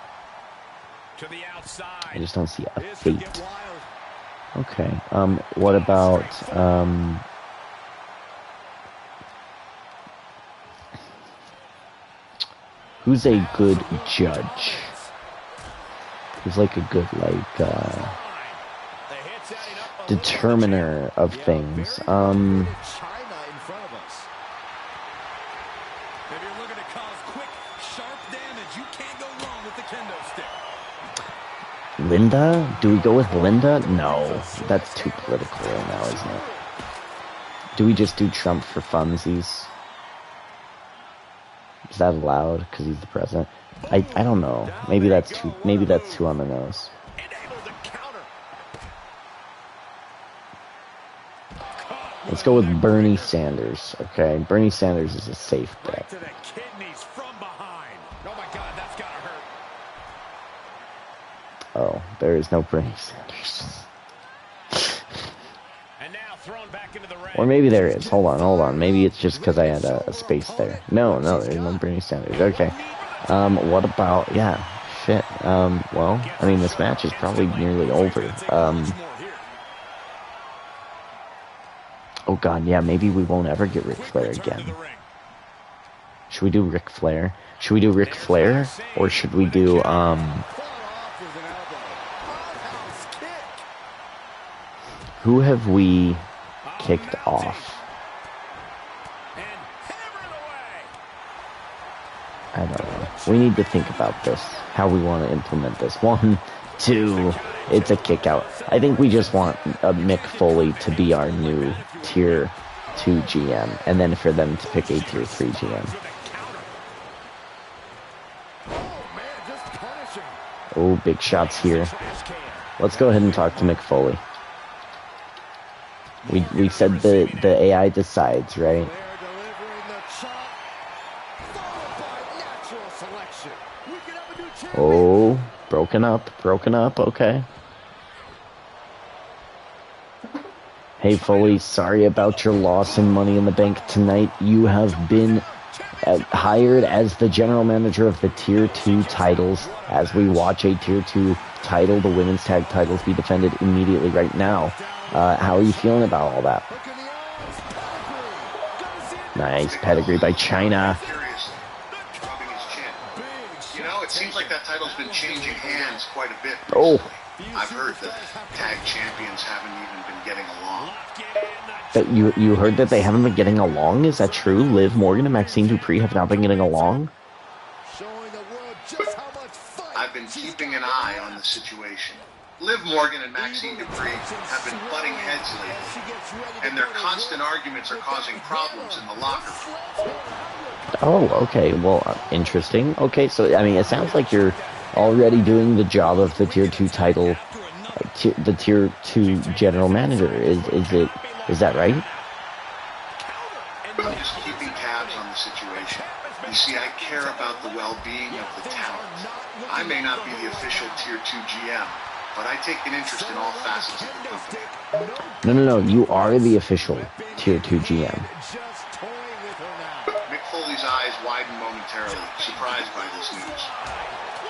To the outside. I just don't see a Fate. Okay. What about who's a good judge? Who's like a good determiner of things? Chyna in front of us. If you're looking to cause quick, sharp damage, you can't go wrong with the kendo stick. Linda? Do we go with Linda? No, that's too political right now, isn't it? Do we just do Trump for funsies? Is that allowed? Because he's the president. I don't know. Maybe that's too on the nose. Let's go with Bernie Sanders. Okay, Bernie Sanders is a safe bet. Oh, there is no Bernie Sanders. Or maybe there is. Hold on. Maybe it's just because I had a space there. No, there's no Bernie Sanders. Okay. What about, yeah, shit. Well, I mean, this match is probably nearly over. Oh god, yeah, maybe we won't ever get Ric Flair again. Should we do Ric Flair? Or should we do, who have we kicked off? I don't know. We need to think about this. How we want to implement this. 1, 2, it's a kick out. I think we just want Mick Foley to be our new Tier 2 GM. And then for them to pick a Tier 3 GM. Oh, big shots here. Let's go ahead and talk to Mick Foley. We said the AI decides, right? Oh, broken up, okay. Hey Foley, sorry about your loss in Money in the Bank tonight. You have been hired as the general manager of the Tier 2 titles as we watch a Tier 2 title, the women's tag titles, be defended immediately right now. How are you feeling about all that? Nice pedigree by Chyna. You know, it seems like that title's been changing hands quite a bit. Oh. I've heard that tag champions haven't even been getting along. That you heard that they haven't been getting along? Is that true? Liv Morgan and Maxxine Dupri have not been getting along? I've been keeping an eye on the situation. Liv Morgan and Maxxine Dupri have been butting heads lately, and their constant arguments are causing problems in the locker room. Oh, okay. Well, interesting. Okay, so, I mean, it sounds like you're already doing the job of the Tier 2 title, the Tier 2 general manager. Is that right? I'm just keeping tabs on the situation. You see, I care about the well-being of the talent. I may not be the official Tier 2 GM, but I take an interest in all facets of the company. No. You are the official Tier 2 GM. Mick Foley's eyes widen momentarily, surprised by this news.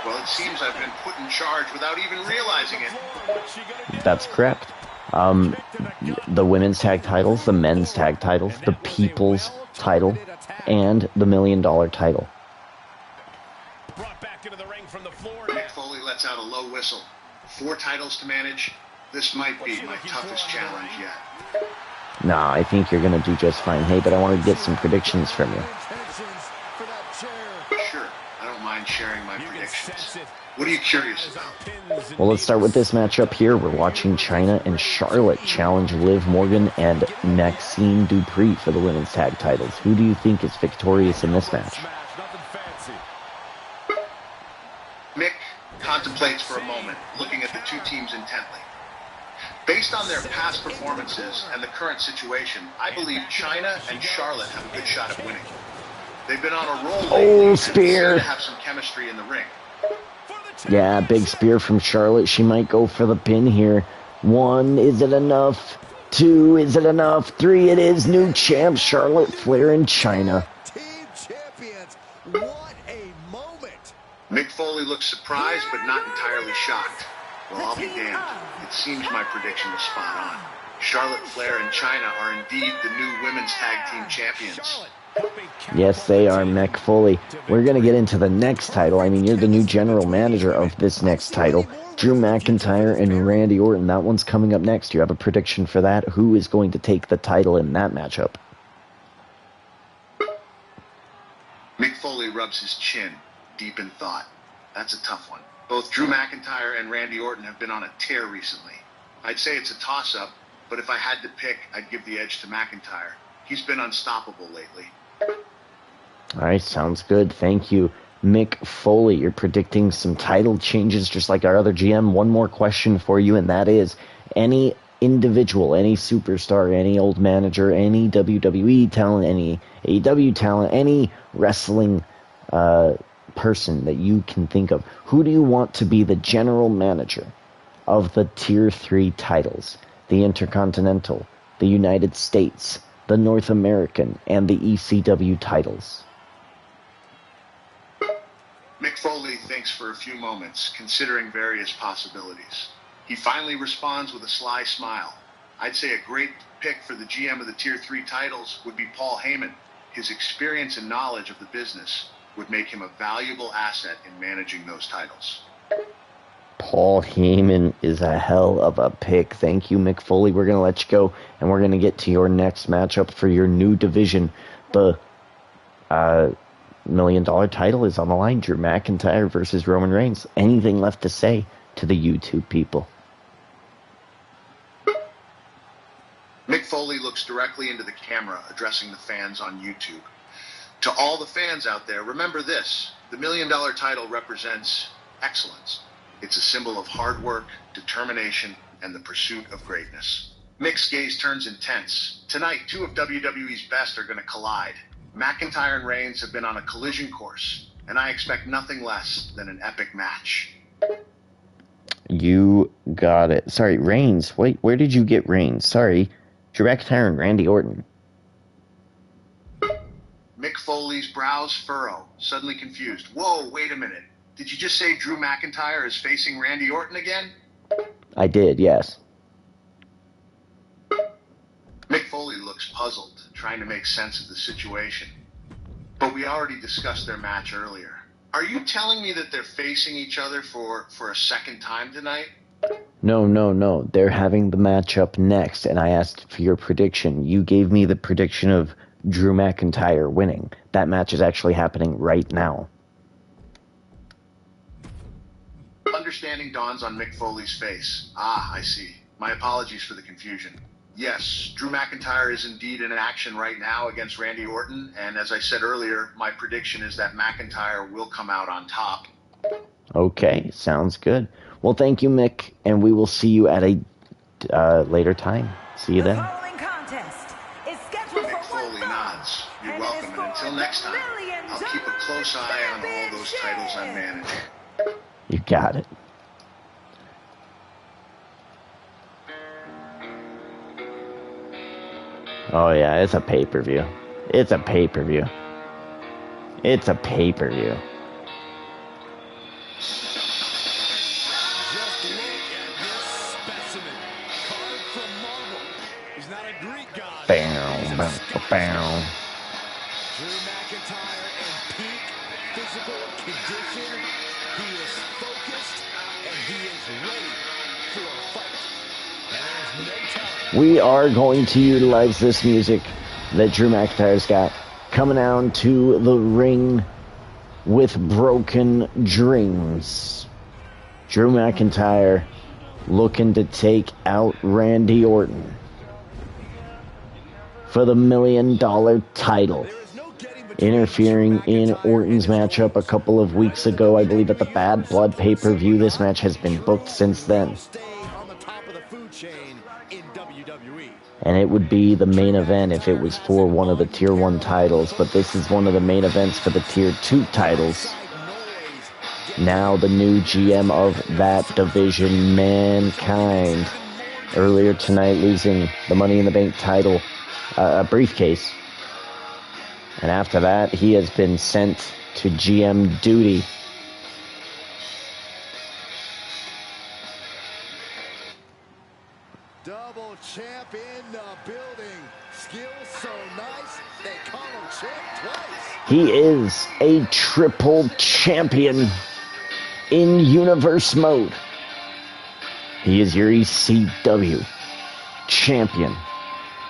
Well, it seems I've been put in charge without even realizing it. That's correct. The women's tag titles, the men's tag titles, the people's title, and the $1 million title. Mick Foley lets out a low whistle. 4 titles to manage. This might be my toughest challenge yet. Nah, I think you're going to do just fine. Hey, but I want to get some predictions from you. Sure, I don't mind sharing my predictions. What are you curious about? Well, let's start with this matchup here. We're watching Chyna and Charlotte challenge Liv Morgan and Maxxine Dupri for the women's tag titles. Who do you think is victorious in this match? Mick contemplates for a moment, looking at the two teams intently. Based on their past performances and the current situation, I believe Chyna and Charlotte have a good shot at winning. They've been on a roll lately and seem to have some chemistry in the ring. Yeah, big spear from Charlotte. She might go for the pin here. 1, is it enough? 2, is it enough? 3, it is. New champ, Charlotte Flair and Chyna. Team champions, what a moment. Mick Foley looks surprised but not entirely shocked. Well, I'll be damned. It seems my prediction was spot on. Charlotte Flair and Chyna are indeed the new women's tag team champions. Yes, they are, Mick Foley. We're going to get into the next title. I mean, you're the new general manager of this next title. Drew McIntyre and Randy Orton. That one's coming up next. Do you have a prediction for that? Who is going to take the title in that matchup? Mick Foley rubs his chin, deep in thought. That's a tough one. Both Drew McIntyre and Randy Orton have been on a tear recently. I'd say it's a toss-up, but if I had to pick, I'd give the edge to McIntyre. He's been unstoppable lately. All right, sounds good. Thank you, Mick Foley. You're predicting some title changes just like our other GM. One more question for you, and that is, any individual, any superstar, any old manager, any WWE talent, any AEW talent, any wrestling person that you can think of, who do you want to be the general manager of the Tier 3 titles? The Intercontinental, the United States, the North American, and the ECW titles. Mick Foley thinks for a few moments, considering various possibilities. He finally responds with a sly smile. I'd say a great pick for the GM of the Tier 3 titles would be Paul Heyman. His experience and knowledge of the business would make him a valuable asset in managing those titles. Paul Heyman is a hell of a pick. Thank you, Mick Foley. We're going to let you go, and we're going to get to your next matchup for your new division. The $1 million title is on the line. Drew McIntyre versus Roman Reigns. Anything left to say to the YouTube people? Mick Foley looks directly into the camera, addressing the fans on YouTube. To all the fans out there, remember this. The $1 million title represents excellence. It's a symbol of hard work, determination, and the pursuit of greatness. Mick's gaze turns intense. Tonight, 2 of WWE's best are going to collide. McIntyre and Reigns have been on a collision course, and I expect nothing less than an epic match. You got it. Sorry, Reigns. Wait, where did you get Reigns? Sorry. Drew McIntyre and Randy Orton. Mick Foley's brows furrow, suddenly confused. Whoa, wait a minute. Did you just say Drew McIntyre is facing Randy Orton again? I did, yes. Mick Foley looks puzzled, trying to make sense of the situation. But we already discussed their match earlier. Are you telling me that they're facing each other for a second time tonight? No. They're having the matchup next, and I asked for your prediction. You gave me the prediction of Drew McIntyre winning. That match is actually happening right now. Understanding dawns on Mick Foley's face. Ah, I see. My apologies for the confusion. Yes, Drew McIntyre is indeed in action right now against Randy Orton, and as I said earlier, my prediction is that McIntyre will come out on top. Okay, sounds good. Well, thank you, Mick, and we will see you at a later time. See you then. The following contest is scheduled Mick for Foley nods. You're welcome, and until next time, I'll keep a close eye on all those titles I manage. You got it. Oh yeah, it's a pay-per-view. It's a pay-per-view. It's a pay-per-view. Just look at this specimen. Carved from marble. He's not a Greek god. Bam, bam, bam. Drew McIntyre in peak physical condition. He is focused and We are going to utilize this music that Drew McIntyre's got coming down to the ring with broken dreams. Drew McIntyre looking to take out Randy Orton for the $1 million title. Interfering in Orton's matchup a couple of weeks ago, I believe at the Bad Blood pay-per-view. This match has been booked since then. And it would be the main event if it was for one of the Tier 1 titles, but this is one of the main events for the Tier 2 titles. Now the new GM of that division, Mankind, earlier tonight losing the Money in the Bank title, briefcase. And after that, he has been sent to GM duty. Double champ in the building. Skills so nice, they call him champ twice. He is a triple champion in universe mode. He is your ECW champion.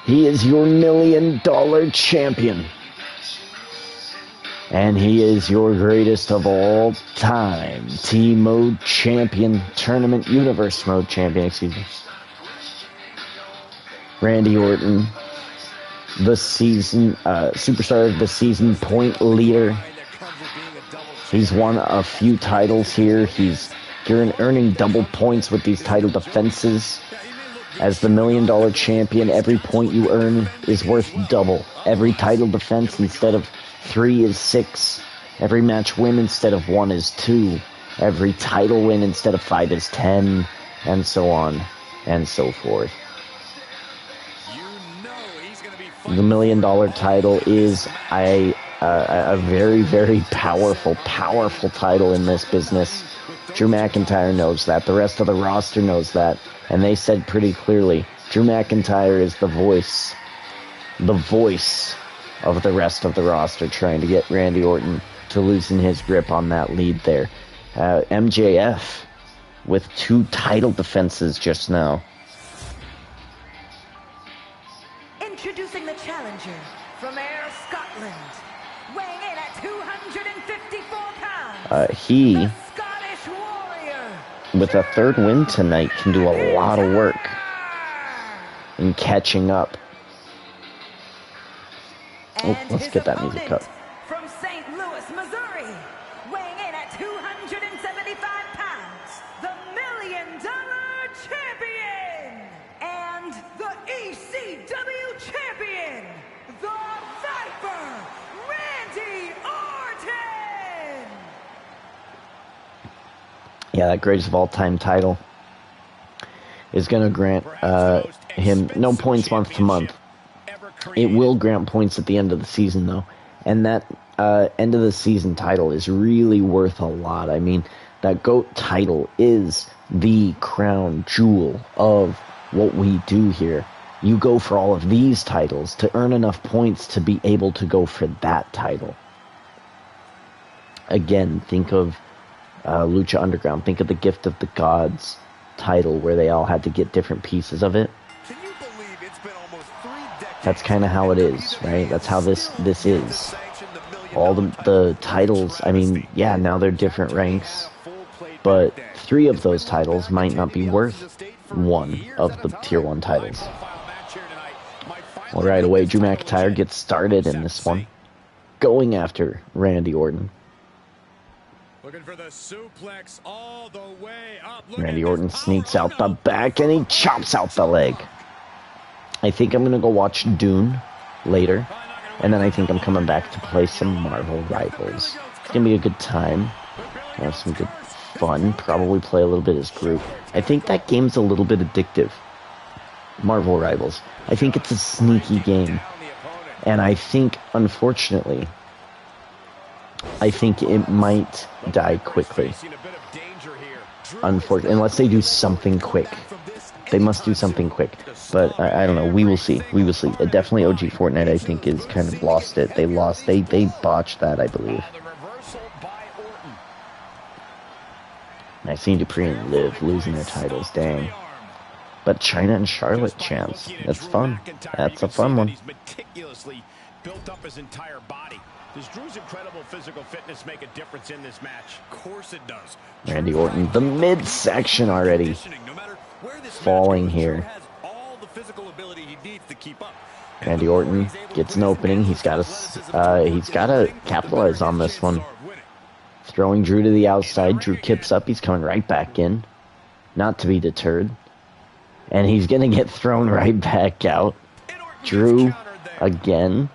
He is your $1 million champion. And he is your greatest of all time T-Mode champion, Tournament Universe Mode champion, excuse me. Randy Orton, the season, superstar of the season, point leader. He's won a few titles here. You're earning double points with these title defenses. As the $1 million champion, every point you earn is worth double. Every title defense instead of 3 is 6. Every match win instead of 1 is 2. Every title win instead of 5 is 10. And so on and so forth. The $1 million title is a very, very powerful title in this business. Drew McIntyre knows that. The rest of the roster knows that. And they said pretty clearly, Drew McIntyre is the voice of the rest of the roster, trying to get Randy Orton to loosen his grip on that lead there. MJF with 2 title defenses just now. Introducing the challenger from Ayr, Scotland, weighing in at 254 pounds. He, the Scottish Warrior, with a 3rd win tonight, can do a lot of work in catching up. Oh, let's get that music up. From St. Louis, Missouri, weighing in at 275 pounds, the $1 million champion and the ECW champion, the Viper, Randy Orton. Yeah, that greatest of all time title is going to grant him no points month to month. It will grant points at the end of the season, though. And that end of the season title is really worth a lot. I mean, that GOAT title is the crown jewel of what we do here. You go for all of these titles to earn enough points to be able to go for that title. Again, think of Lucha Underground. Think of the Gift of the Gods title, where they all had to get different pieces of it. That's kind of how it is, right? That's how this is. All the titles, I mean, yeah, now they're different ranks, but 3 of those titles might not be worth 1 of the Tier 1 titles. Well, right away, Drew McIntyre gets started in this one, going after Randy Orton. Looking for the suplex all the way up. Randy Orton sneaks out the back, and he chops out the leg. I think I'm going to go watch Dune later, and then I think I'm coming back to play some Marvel Rivals. It's going to be a good time. Have some good fun. Probably play a little bit as Groot. I think that game's a little bit addictive. Marvel Rivals. I think it's a sneaky game. And I think, unfortunately, it might die quickly. Unfortunately, unless they do something quick. They must do something quick. But I don't know. We will see. We will see. Definitely OG Fortnite, I think, is kind of lost it. They botched that, I believe. Maxxine, Dupri, and Liv losing their titles. Dang. But Chyna and Charlotte champs. That's fun. That's a fun one. He's meticulously built up his entire body. Does Drew's incredible physical fitness make a difference in this match? Of course it does. Randy Orton, the midsection already falling here. Randy Orton gets an opening. He's got to capitalize on this one. Throwing Drew to the outside. Drew kips up. He's coming right back in. Not to be deterred. And he's going to get thrown right back out. Drew again.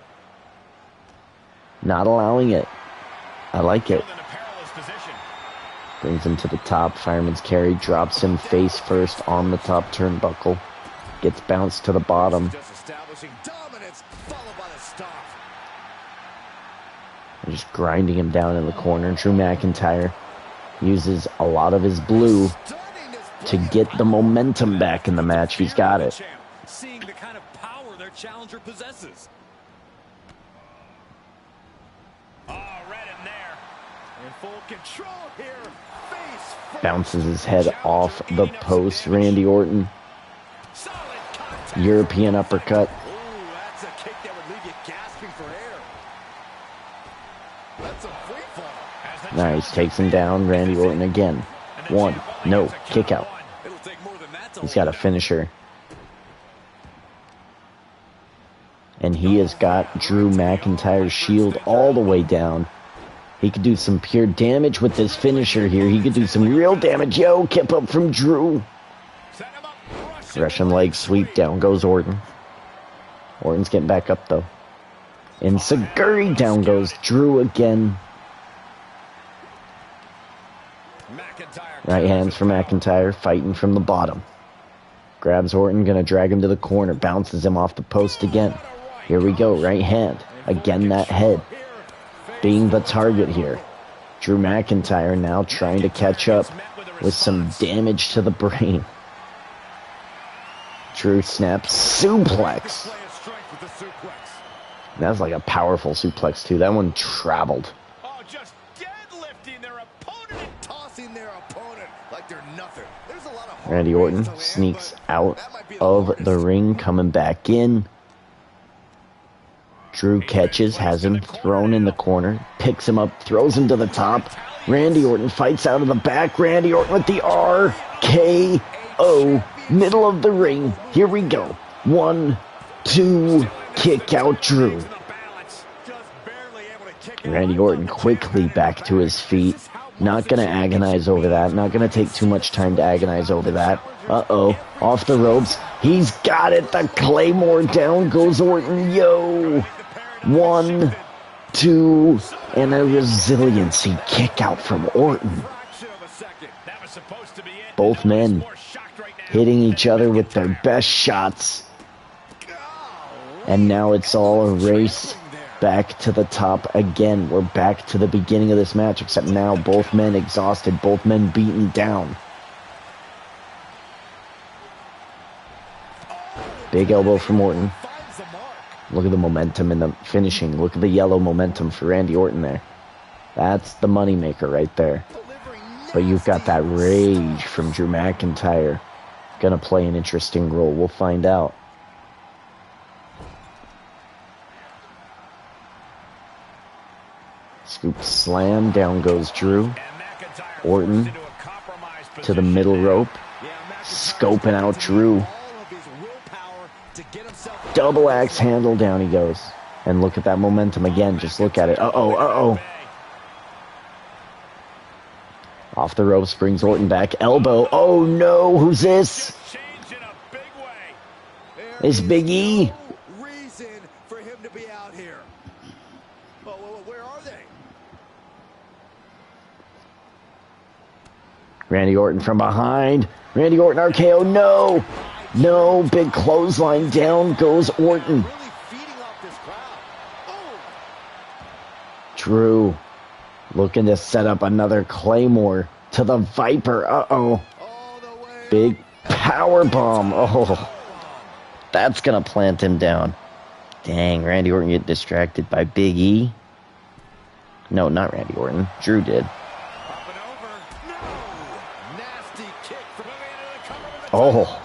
Not allowing it. I like it. Brings him to the top. Fireman's carry. Drops him face first on the top turnbuckle. Gets bounced to the bottom. And just grinding him down in the corner. Drew McIntyre uses a lot of his blue to get the momentum back in the match. He's got it. Seeing the kind of power their challenger possesses. Oh, right in there. In full control here. Face bounces his head off the post. Randy Orton. European uppercut. Ooh, that's a kick that would leave you gasping for air. That's a free fall. Nice, takes him down. Randy Orton again. One, no, kick out. He's got a finisher. And he has got Drew McIntyre's shield all the way down. He could do some pure damage with this finisher here. He could do some real damage. Yo, kip up from Drew. Russian leg sweep, down goes Orton. Orton's getting back up though. Enziguri, down goes Drew again. Right hands for McIntyre, fighting from the bottom. Grabs Orton, gonna drag him to the corner, bounces him off the post again. Here we go, right hand. Again that head. Being the target here. Drew McIntyre now trying to catch up with some damage to the brain. Drew snaps suplex. That was like a powerful suplex too. That one traveled. Oh, just deadlifting their opponent and tossing their opponent like they're nothing. There's a lot of Randy Orton sneaks out of the ring, coming back in. Drew catches, has him thrown in the corner, picks him up, throws him to the top. Randy Orton fights out of the back. Randy Orton with the RKO. Middle of the ring. Here we go. 1, 2, kick out Drew. Randy Orton quickly back to his feet. Not going to agonize over that. Not going to take too much time to agonize over that. Uh-oh. Off the ropes. He's got it. The Claymore, down goes Orton. Yo. 1, 2, and a resiliency kick out from Orton. Both men hitting each other with their best shots. And now it's all a race back to the top again. We're back to the beginning of this match, except now both men exhausted, both men beaten down. Big elbow from Orton. Look at the momentum in the finishing. Look at the yellow momentum for Randy Orton there. That's the moneymaker right there. But you've got that rage from Drew McIntyre. Gonna play an interesting role. We'll find out. Scoop slam. Down goes Drew. Orton to the middle rope. Scoping out Drew. Double axe handle, down he goes. And look at that momentum again. Just look at it. Uh-oh, uh-oh. Off the ropes, brings Orton back. Elbow. Oh, no. Who's this? It's Big E. Reason for him to be out here. Oh, where are they? Randy Orton from behind. Randy Orton RKO. No. No, big clothesline, down goes Orton. Drew looking to set up another Claymore to the Viper. Uh-oh. Big power bomb. Oh, that's going to plant him down. Dang, Randy Orton get distracted by Big E. No, not Randy Orton. Drew did. Oh.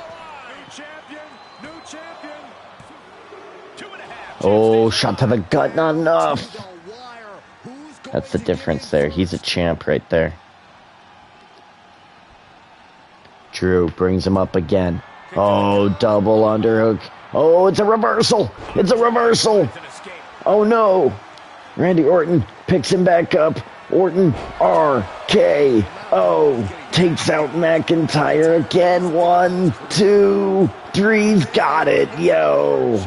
Oh, shot to the gut, not enough. That's the difference there. He's a champ right there. Drew brings him up again. Oh, double underhook. Oh, it's a reversal. It's a reversal. Oh, no. Randy Orton picks him back up. Orton, RKO. Takes out McIntyre again. 1, 2, 3's got it. Yo.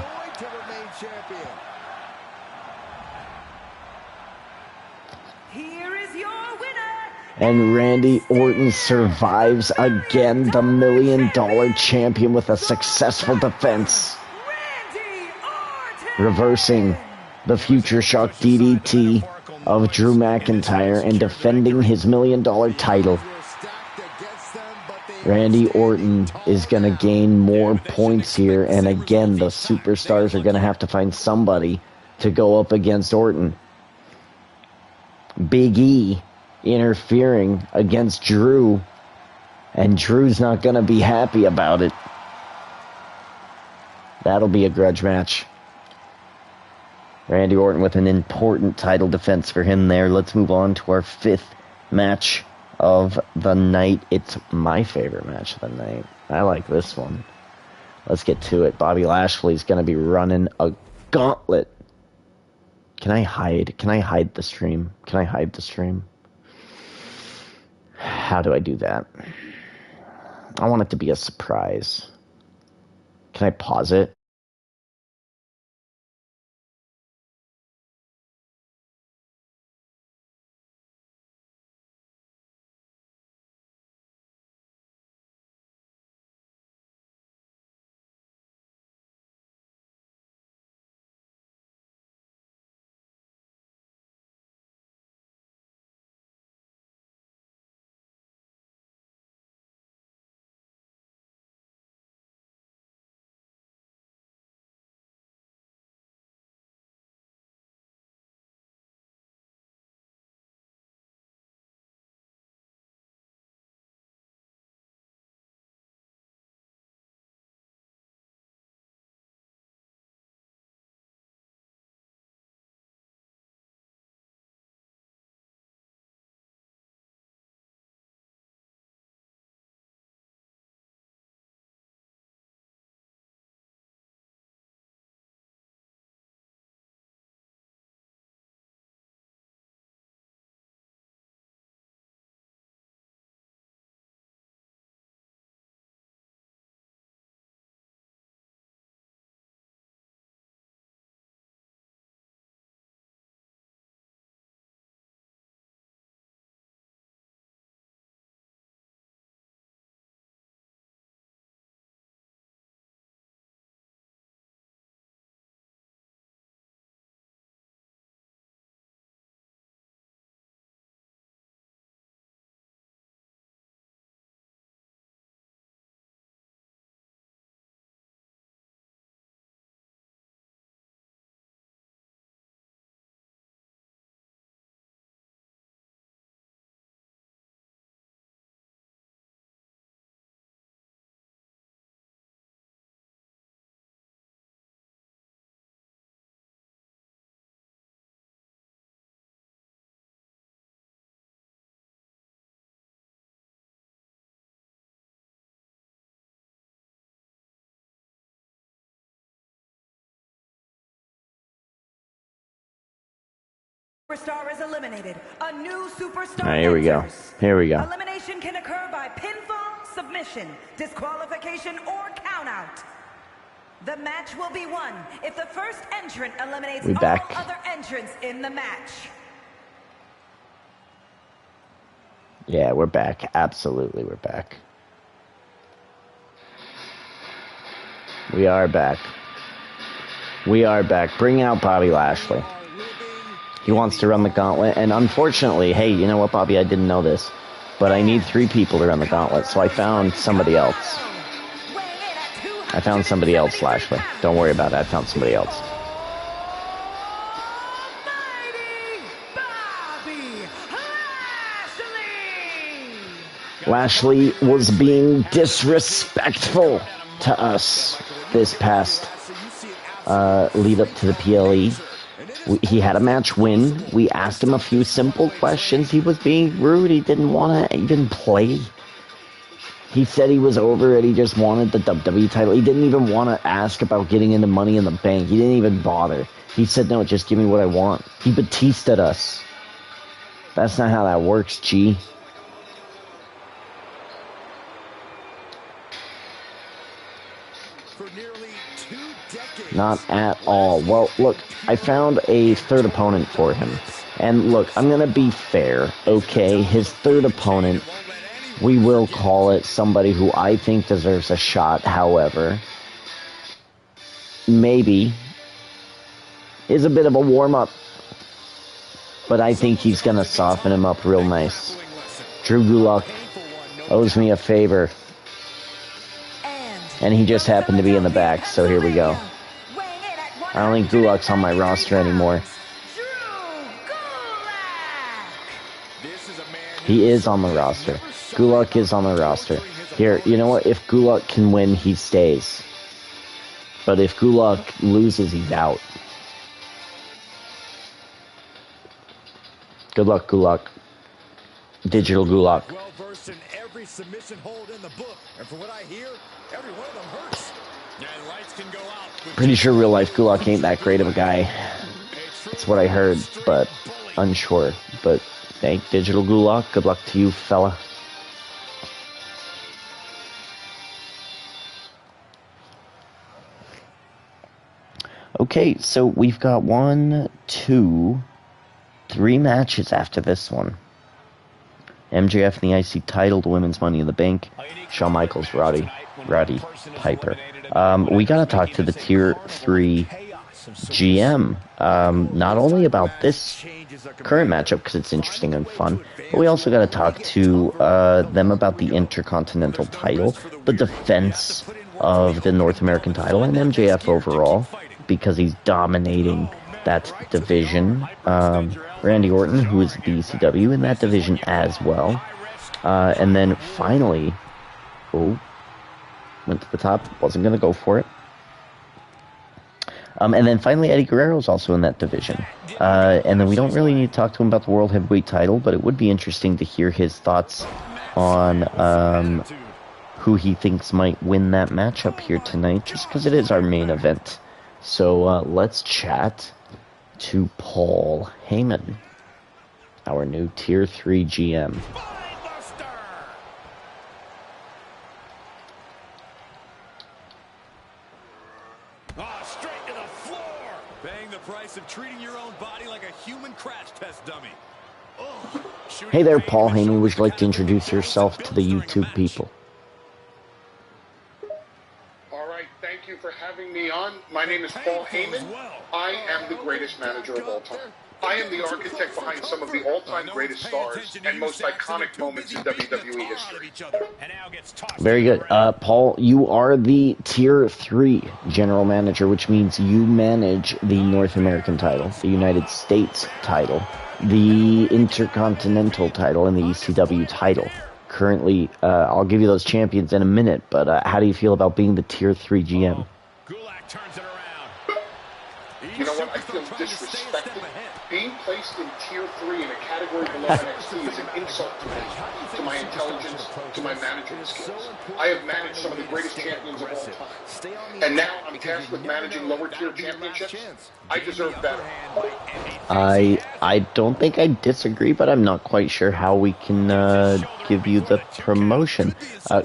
And Randy Orton survives again, the $1 million champion with a successful defense. Reversing the Future Shock DDT of Drew McIntyre and defending his $1 million title. Randy Orton is going to gain more points here, and again, the superstars are going to have to find somebody to go up against Orton. Big E interfering against Drew, and Drew's not going to be happy about it. That'll be a grudge match. Randy Orton with an important title defense for him there. Let's move on to our 5th match of the night. It's my favorite match of the night. I like this one. Let's get to it. Bobby Lashley's going to be running a gauntlet. Can I hide? Can I hide the stream? Can I hide the stream? How do I do that? I want it to be a surprise. Can I pause it? Superstar is eliminated. A new superstar. All right, here we go. Here we go. Elimination can occur by pinfall, submission, disqualification, or countout. The match will be won if the first entrant eliminates all other entrants in the match. Yeah, we're back. Absolutely, we're back. We are back. We are back. Bring out Bobby Lashley. He wants to run the gauntlet, and unfortunately, hey, you know what, Bobby? I didn't know this, but I need 3 people to run the gauntlet, so I found somebody else. I found somebody else, Lashley. Don't worry about it. I found somebody else. Lashley was being disrespectful to us this past lead up to the PLE. He had a match win. We asked him a few simple questions. He was being rude. He didn't want to even play. He said he was over it. He just wanted the WWE title. He didn't even want to ask about getting into Money in the Bank. He didn't even bother. He said, no, just give me what I want. He Batista'd us. That's not how that works, G. Not at all. Well, look, I found a third opponent for him. And look, I'm going to be fair, okay? His third opponent, we will call it somebody who I think deserves a shot, however, maybe is a bit of a warm-up. But I think he's going to soften him up real nice. Drew Gulak owes me a favor. And he just happened to be in the back, so here we go. I don't think Gulak's on my roster anymore. He is on the roster. Gulak is on the roster. Here, you know what? If Gulak can win, he stays. But if Gulak loses, he's out. Good luck, Gulak. Digital Gulak. Well versed in every submission hold in the book, and from what I hear, every one of them hurts. And lights can go out. Pretty sure real life Gulak ain't that great of a guy. That's what I heard, but unsure. But thank Digital Gulak. Good luck to you, fella. Okay, so we've got 1, 2, 3 matches after this one. MJF in the IC title, the Women's Money in the Bank, Shawn Michaels, Roddy Piper. We gotta talk to the Tier 3 GM, not only about this current matchup, because it's interesting and fun, but we also gotta talk to them about the Intercontinental title, the defense of the North American title, and MJF overall, because he's dominating that division. Randy Orton, who is the ECW in that division as well. And then finally, went to the top, wasn't going to go for it. And then finally, Eddie Guerrero's also in that division. And then we don't really need to talk to him about the World Heavyweight title, but it would be interesting to hear his thoughts on who he thinks might win that matchup here tonight, just because it is our main event. So let's chat to Paul Heyman, our new Tier 3 GM. Straight to the floor. Paying the price of treating your own body like a human crash test dummy. Hey there, Paul Heyman. Would you like to introduce yourself to the YouTube people? Thank you for having me on. My name is Paul Heyman. I am the greatest manager of all time. I am the architect behind some of the all-time greatest stars and most iconic moments in WWE history. Very good. Paul, you are the Tier 3 General Manager, which means you manage the North American title, the United States title, the Intercontinental title, and the ECW title. Currently, I'll give you those champions in a minute, but how do you feel about being the Tier 3 GM? You know what? I feel disrespected. Being placed in Tier 3 in a category below NXT is an insult to me, to my intelligence, to my management skills. I have managed some of the greatest champions of all time. And now I'm tasked with managing lower tier championships. I deserve better. I don't think I disagree, but I'm not quite sure how we can give you the promotion.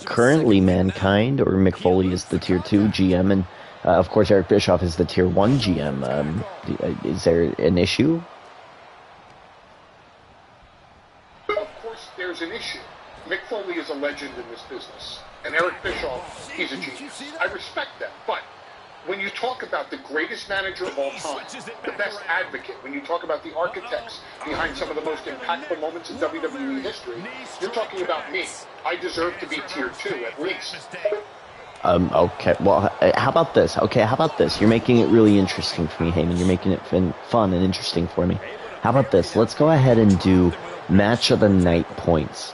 Currently, Mankind or Mick Foley is the Tier 2 GM, and of course Eric Bischoff is the Tier 1 GM. Is there an issue? Of course there's an issue. Mick Foley is a legend in this business. And Eric Bischoff, he's a genius. I respect that. But when you talk about the greatest manager of all time, the best advocate, when you talk about the architects behind some of the most impactful moments in WWE history, you're talking about me. I deserve to be Tier 2, at least. Okay, well, how about this? Okay, how about this? You're making it really interesting for me, Heyman. You're making it fun and interesting for me. How about this? Let's go ahead and do match of the night points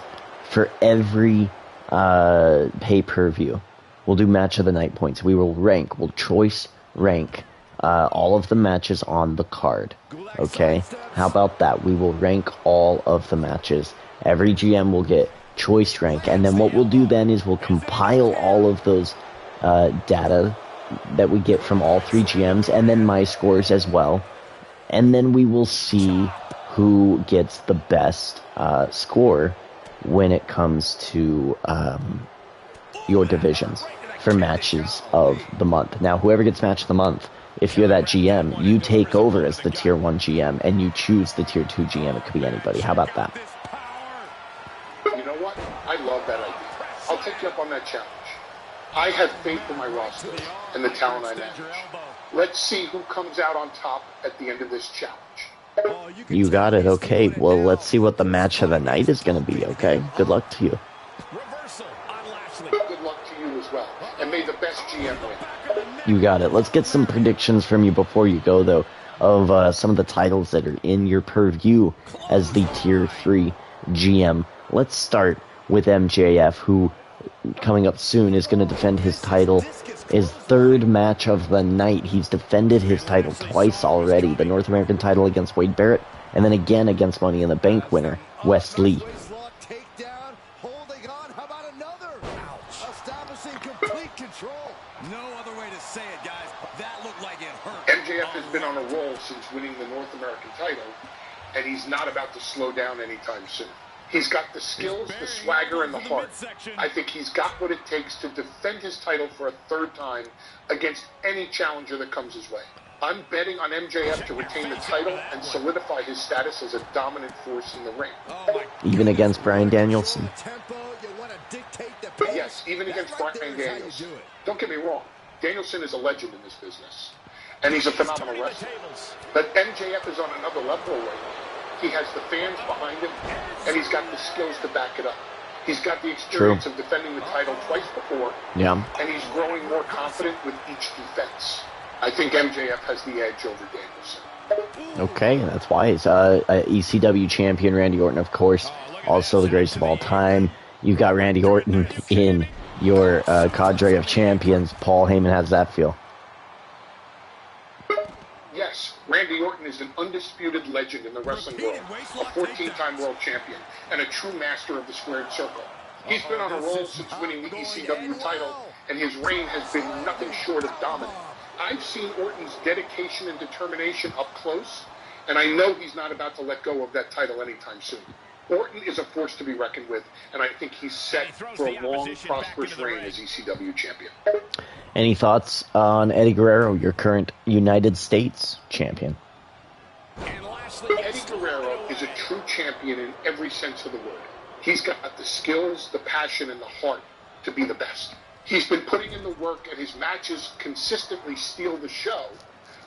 for every pay-per-view. We'll do match of the night points. We'll choice rank all of the matches on the card. Okay? How about that? We will rank all of the matches. Every GM will get choice rank, and then what we'll do then is we'll compile all of those data that we get from all 3 GMs, and then my scores as well, and then we will see who gets the best score when it comes to your divisions for matches of the month. Now, whoever gets match of the month, if you're that GM, you take over as the Tier 1 GM, and you choose the Tier 2 GM. It could be anybody. How about that? You know what? I love that idea. I'll take you up on that challenge. I have faith in my roster and the talent I manage. Let's see who comes out on top at the end of this challenge. You got it. Okay, well, let's see what the match of the night is going to be, okay? Good luck to you. Good luck to you as well. And may the best GM win. You got it. Let's get some predictions from you before you go, though, of some of the titles that are in your purview as the Tier 3 GM. Let's start with MJF, who, coming up soon, is going to defend his title. His 3rd match of the night. He's defended his title twice already. The North American title against Wade Barrett, and then again against Money in the Bank winner, Wes Lee. MJF has been on a roll since winning the North American title, and he's not about to slow down anytime soon. He's got the skills, the swagger, and the heart. I think he's got what it takes to defend his title for a 3rd time against any challenger that comes his way. I'm betting on MJF to retain the title and solidify his status as a dominant force in the ring. Even against Bryan Danielson. Yes, even against Bryan Danielson. Don't get me wrong, Danielson is a legend in this business, and he's a phenomenal wrestler. But MJF is on another level right now. He has the fans behind him, and he's got the skills to back it up. He's got the experience of defending the title twice before, and he's growing more confident with each defense. I think MJF has the edge over Danielson. Okay, that's wise. ECW champion Randy Orton, of course, also the greatest of all time. You've got Randy Orton in your cadre of champions. Paul Heyman, how does that feel? Yes, Randy Orton is an undisputed legend in the wrestling world, a 14-time world champion, and a true master of the squared circle. He's been on a roll since winning the ECW title, and his reign has been nothing short of dominant. I've seen Orton's dedication and determination up close, and I know he's not about to let go of that title anytime soon. Orton is a force to be reckoned with, and I think he's set for a long, prosperous reign as ECW champion. Any thoughts on Eddie Guerrero, your current United States champion? Eddie Guerrero is a true champion in every sense of the word. He's got the skills, the passion, and the heart to be the best. He's been putting in the work, and his matches consistently steal the show.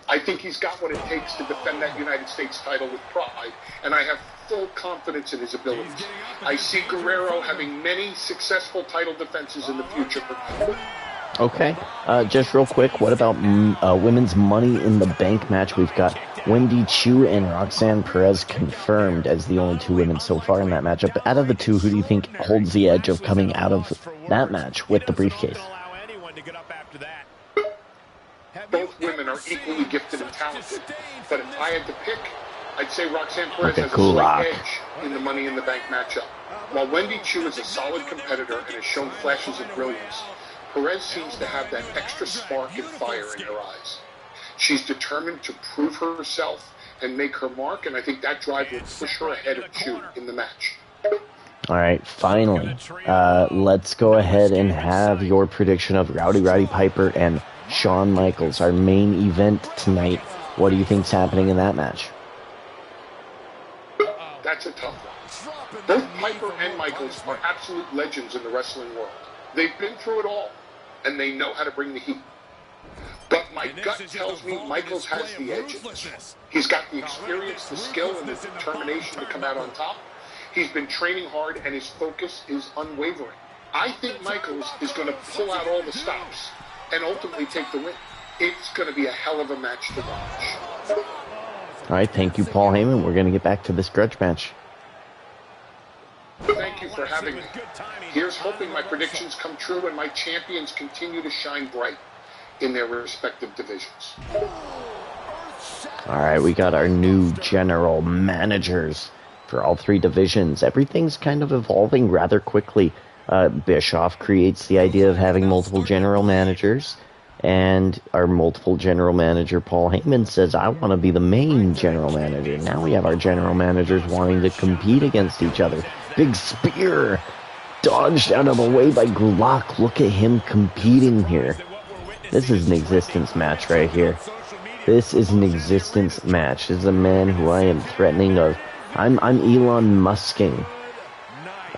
I think he's got what it takes to defend that United States title with pride, and I have full confidence in his abilities. I see Guerrero having many successful title defenses in the future. Okay, just real quick, what about women's Money in the Bank match? We've got Wendy Choo and Roxanne Perez confirmed as the only 2 women so far in that matchup. Out of the 2, who do you think holds the edge of coming out of that match with the briefcase? Both women are equally gifted and talented, but if I had to pick, I'd say Roxanne Perez has a slight edge in the Money in the Bank matchup. While Wendy Choo is a solid competitor and has shown flashes of brilliance, Perez seems to have that extra spark and fire in her eyes. She's determined to prove herself and make her mark, and I think that drive will push her ahead of Choo in the match. All right, finally, let's go ahead and have your prediction of Roddy Piper and Shawn Michaels, our main event tonight. What do you think's happening in that match? That's a tough one. Both Piper and Michaels are absolute legends in the wrestling world. They've been through it all, and they know how to bring the heat. But my gut tells me Michaels has the edge in this. He's got the experience, the skill, and the determination to come out on top. He's been training hard, and his focus is unwavering. I think Michaels is going to pull out all the stops and ultimately take the win. It's going to be a hell of a match to watch. All right, thank you, Paul Heyman. We're going to get back to this grudge match. Thank you for having me. Here's hoping my predictions come true and my champions continue to shine bright in their respective divisions. All right, we got our new general managers for all three divisions. Everything's kind of evolving rather quickly. Bischoff creates the idea of having multiple general managers, and our multiple general manager, Paul Heyman, says, I want to be the main general manager. Now we have our general managers wanting to compete against each other. Big spear dodged out of the way by Gulak. Look at him competing here. This is an existence match right here. This is an existence match. This is a man who I am threatening of. I'm Elon Musking.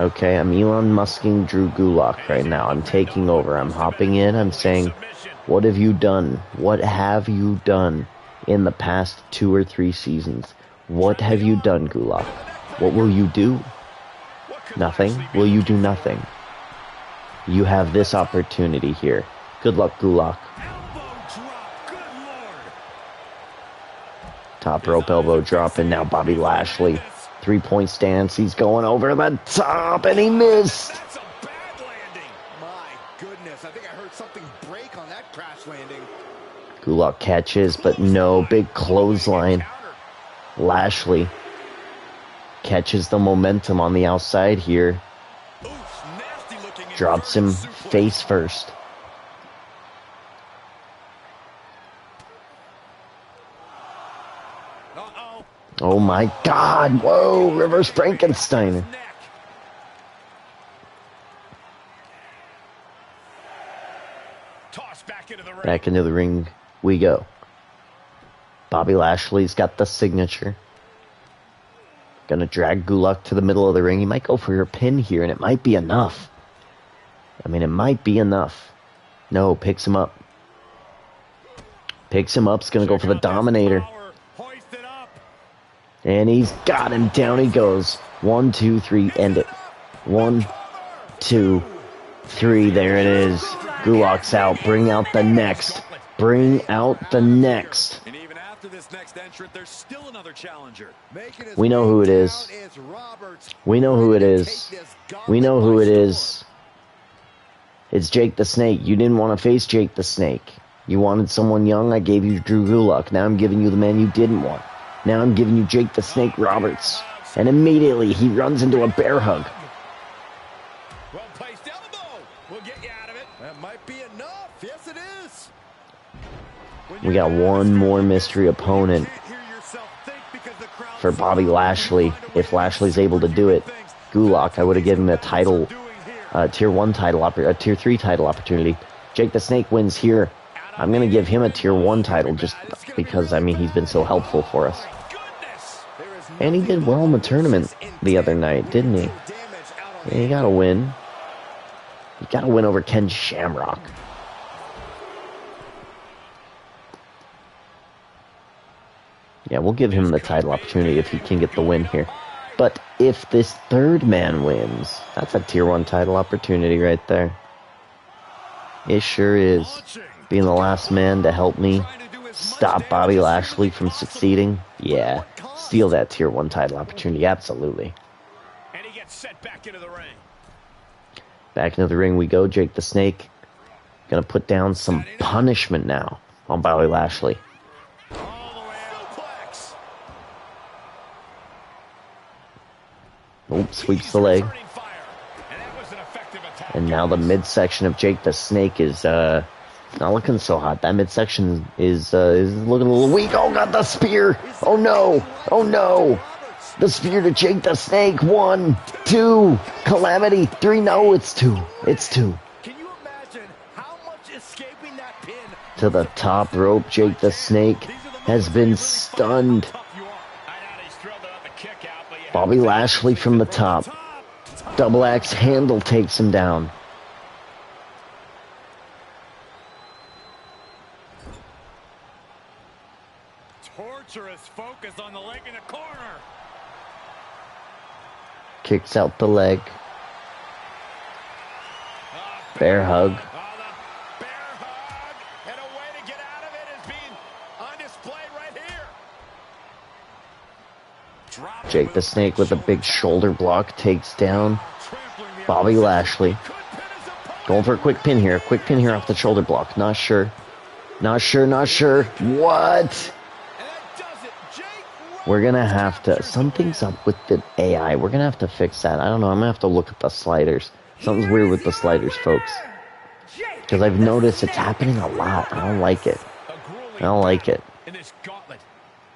Okay, I'm Elon Musking Drew Gulak right now. I'm taking over. I'm hopping in. I'm saying, what have you done? What have you done in the past 2 or 3 seasons? What have you done, Gulak? What will you do? Nothing? Will you do nothing? You have this opportunity here. Good luck, Gulak. Top rope elbow drop, and now Bobby Lashley. 3-point stance. He's going over the top, and he missed. That's a bad landing. My goodness, I think I heard something break on that crash landing. Gulak catches, but no. Big clothesline. Lashley catches the momentum on the outside here. Drops him face first. Oh my God! Whoa! Reverse Frankenstein. Back into the ring we go. Bobby Lashley's got the signature. Gonna drag Gulak to the middle of the ring. He might go for your pin here, and it might be enough. I mean, it might be enough. No, picks him up. Picks him up. Is gonna go for the Dominator. And he's got him. Down he goes. 1, 2, 3. End it. 1, 2, 3. There it is. Gulak's out. Bring out the next. Bring out the next. And even after this next entrant, there's still another challenger. We know who it is. We know who it is. We know who it is. It's Jake the Snake. You didn't want to face Jake the Snake. You wanted someone young. I gave you Drew Gulak. Now I'm giving you the man you didn't want. Now I'm giving you Jake the Snake Roberts. And immediately he runs into a bear hug. Well placed elbow. We'll get you out of it. That might be enough. Yes, it is. We got one more mystery opponent for Bobby Lashley. If Lashley's able to do it, Gulak, I would have given him a title, tier 1 title, a tier 3 title opportunity. Jake the Snake wins here. I'm going to give him a tier 1 title just because, I mean, he's been so helpful for us. And he did well in the tournament the other night, didn't he? Yeah, he got to win. He got to win over Ken Shamrock. Yeah, we'll give him the title opportunity if he can get the win here. But if this third man wins, that's a tier 1 title opportunity right there. It sure is. Being the last man to help me stop Bobby Lashley from succeeding. Yeah, steal that tier 1 title opportunity, absolutely. And he gets set back into the ring. Back into the ring we go. Jake the Snake gonna put down some punishment now on Bobby Lashley. Oh, sweeps the leg. And now the midsection of Jake the Snake is not looking so hot. That midsection is looking a little weak. Oh, got the spear. Oh, no. Oh, no. The spear to Jake the Snake. 1, 2. Calamity. 3. No, it's 2. It's 2. Can you imagine how much escaping that pin? To the top rope. Jake the Snake has been stunned. Bobby Lashley from the top. Double axe handle takes him down. Torturous focus on the leg in the corner. Kicks out the leg. Bear hug. The bear hug. And a way to get out of it is being on display right here. Jake the Snake with a big shoulder block takes down Bobby Lashley. Going for a quick pin here. Quick pin here off the shoulder block. Not sure. Not sure, not sure. What? We're going to have to... Something's up with the AI. We're going to have to fix that. I don't know. I'm going to have to look at the sliders. Something's weird with the sliders, folks. Because I've noticed it's happening a lot. I don't like it. I don't like it.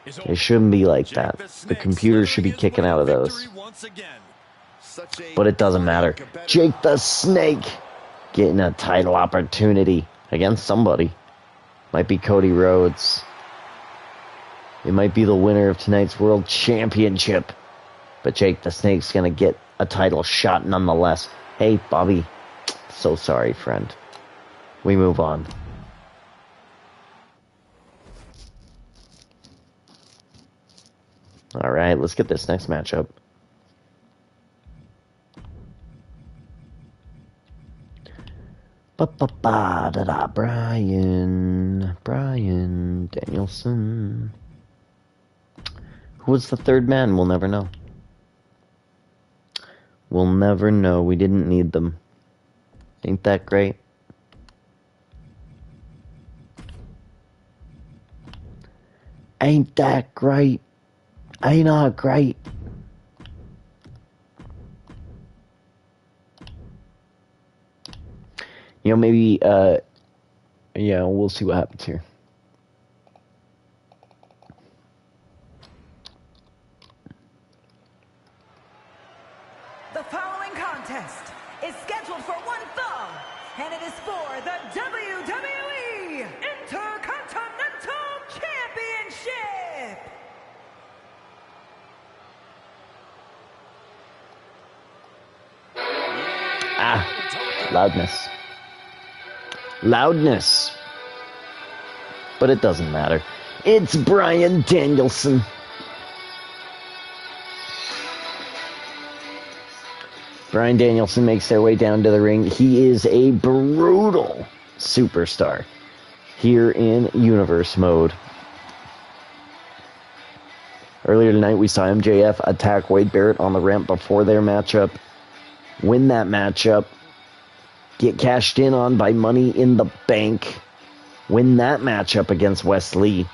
It shouldn't be like that. The computer should be kicking out of those. But it doesn't matter. Jake the Snake getting a title opportunity against somebody. Might be Cody Rhodes. It might be the winner of tonight's World Championship. But Jake the Snake's going to get a title shot nonetheless. Hey, Bobby. So sorry, friend. We move on. All right, let's get this next matchup. Bryan Danielson. Who was the third man? We'll never know. We'll never know. We didn't need them. Ain't that great? Ain't that great? Ain't I great? You know, maybe, yeah, we'll see what happens here. The following contest is scheduled for one fall, and it is for the WWE Intercontinental Championship. Loudness. Loudness. But it doesn't matter. It's Bryan Danielson. Bryan Danielson makes their way down to the ring. He is a brutal superstar here in Universe mode. Earlier tonight, we saw MJF attack Wade Barrett on the ramp before their matchup. Win that matchup. Get cashed in on by Money in the Bank. Win that matchup against Wes Lee.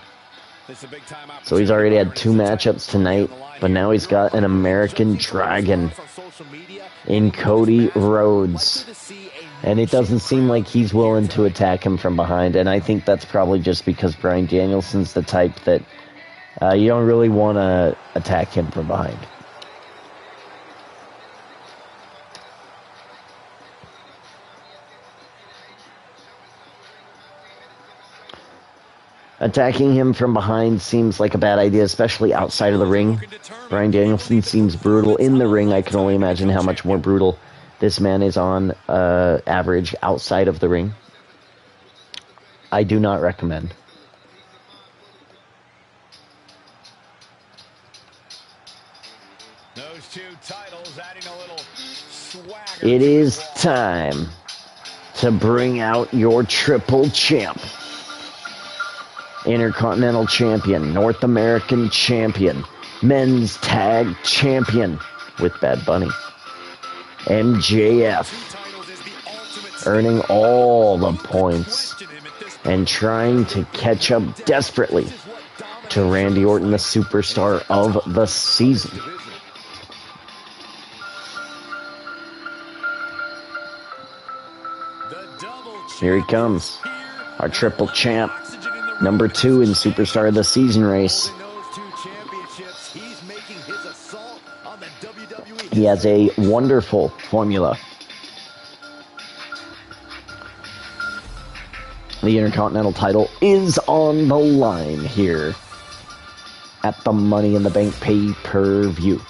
So he's already had 2 matchups tonight, but now he's got an American Dragon in Cody Rhodes. And it doesn't seem like he's willing to attack him from behind, and I think that's probably just because Bryan Danielson's the type that you don't really want to attack him from behind. Attacking him from behind seems like a bad idea, especially outside of the ring. Bryan Danielson seems brutal in the ring. I can only imagine how much more brutal this man is on average outside of the ring. I do not recommend. Those 2 titles adding a little swagger. It is time to bring out your triple champ. Intercontinental Champion, North American Champion, Men's Tag Champion with Bad Bunny. MJF earning all the points and trying to catch up desperately to Randy Orton, the superstar of the season. Here he comes, our triple champ. Number 2 in Superstar of the Season race. He has a wonderful formula. The Intercontinental title is on the line here at the Money in the Bank pay-per-view.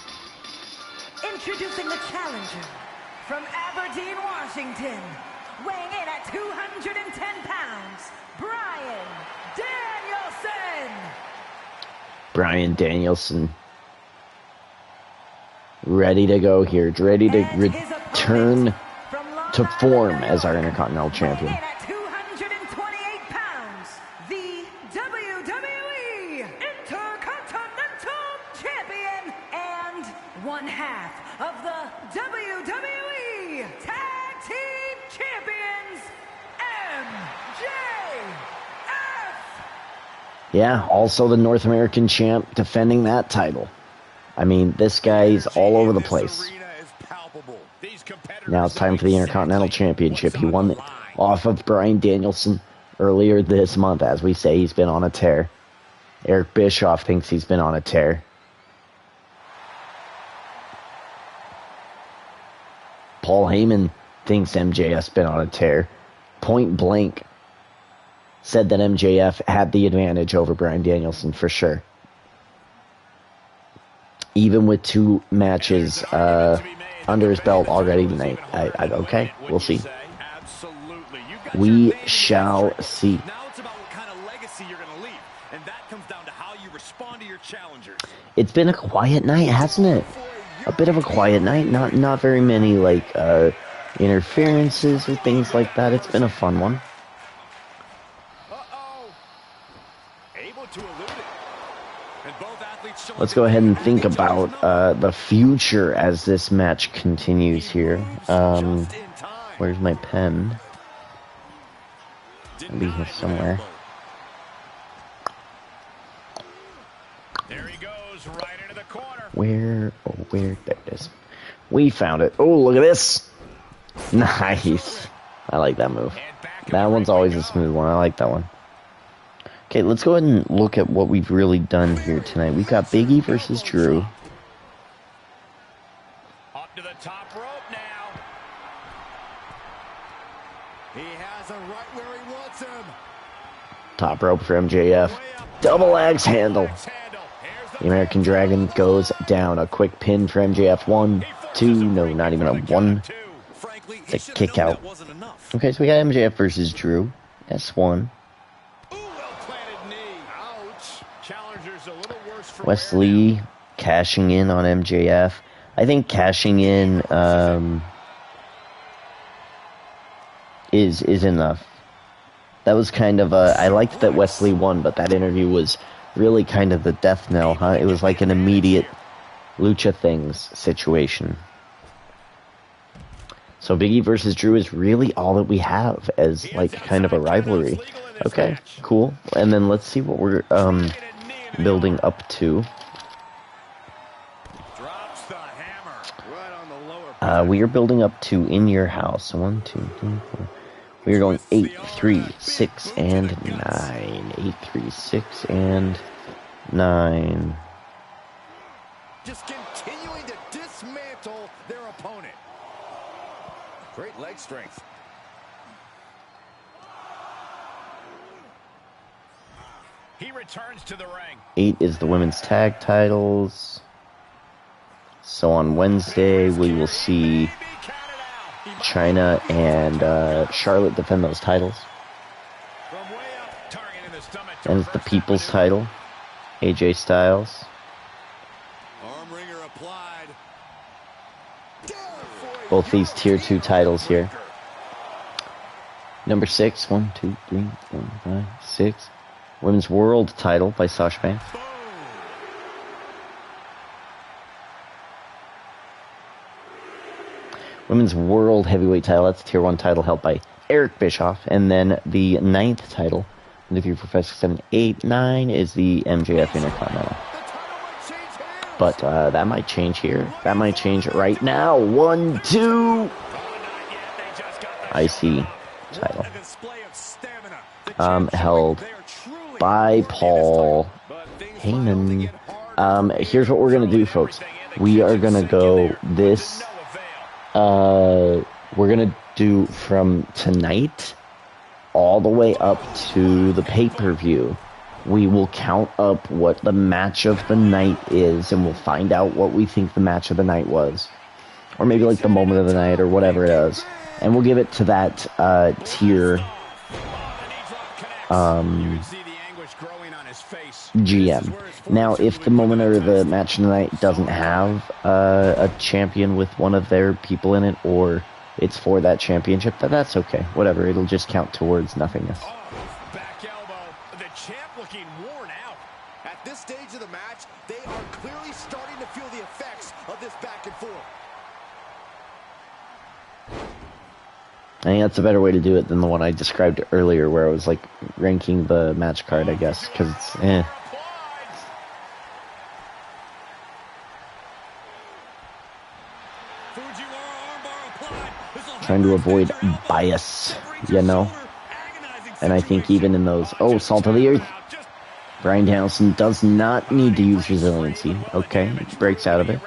Introducing the challenger from Aberdeen, Washington, weighing in at 210 pounds, Bryan Danielson. Bryan Danielson. Ready to go here. Ready to return to form as our Intercontinental Champion. At 228 pounds, the WWE Intercontinental Champion and one half of the WWE Yeah, also the North American champ defending that title. I mean, this guy's all over the place. Now it's time for the Intercontinental Championship. He won it off of Bryan Danielson earlier this month. As we say, he's been on a tear. Eric Bischoff thinks he's been on a tear. Paul Heyman thinks MJF's been on a tear. Point blank said that MJF had the advantage over Bryan Danielson for sure. Even with 2 matches under his belt already tonight. Okay, we'll see. We shall see. Now it's about what kind of legacy you're going to leave, and that comes down to how you respond to your challengers. It's been a quiet night, hasn't it? A bit of a quiet night. Not very many like interferences or things like that. It's been a fun one. Let's go ahead and think about the future as this match continues here. Where's my pen? It'll be here somewhere. There he goes, right into the corner. Where? There it is. We found it. Oh, look at this. Nice. I like that move. That one's always a smooth one. I like that one. Okay, let's go ahead and look at what we've really done here tonight. We've got Big E versus Drew. Up to the top rope now. He has him right where he wants him. Top rope for MJF. Double axe handle. The American Dragon goes down. A quick pin for MJF. 1, 2. No, not even a 1. It's a kick out. Okay, so we got MJF versus Drew. S1. Wesley cashing in on MJF. I think cashing in is enough. That was kind of I liked that Wesley won, but that interview was really kind of the death knell, huh? It was like an immediate Lucha Things situation. So Big E versus Drew is really all that we have as like kind of a rivalry. Okay, cool. And then let's see what we're building up to. We are building up to In Your House. 1, 2, 3, 4. We are going 8, 3, 6, and 9. 8, 3, 6, and 9. Just continuing to dismantle their opponent. Great leg strength. He returns to the ring. 8 is the women's tag titles. So on Wednesday, we will see Chyna and Charlotte defend those titles. And it's the People's title. AJ Styles. Both these tier 2 titles here. Number 6. 1, 2, 3, 4, 5, 6. Women's World title by Sasha Banks. Women's World Heavyweight title, that's tier 1 title held by Eric Bischoff. And then the 9th title, and if you Professor 7, 8, 9 is the MJF Intercontinental. But that might change here. That might change right now. 1, 2. IC title. Held by Paul Heyman. Here's what we're going to do, folks. We are going to go this... we're going to do from tonight all the way up to the pay-per-view. We will count up what the match of the night is, and we'll find out what we think the match of the night was. Or maybe like the moment of the night, or whatever it is. And we'll give it to that tier GM. Now, if the moment or the match of the night doesn't have a champion with one of their people in it, or it's for that championship, that's okay. Whatever, it'll just count towards nothingness. Back elbow. The champ looking worn out. At this stage of the match, they are clearly starting to feel the effects of this back and forth. think that's a better way to do it than the one I described earlier, where I was like ranking the match card, I guess, because it's trying to avoid bias, you know. And I think even in those, salt of the earth, Bryan Danielson does not need to use resiliency. Okay, breaks out of it.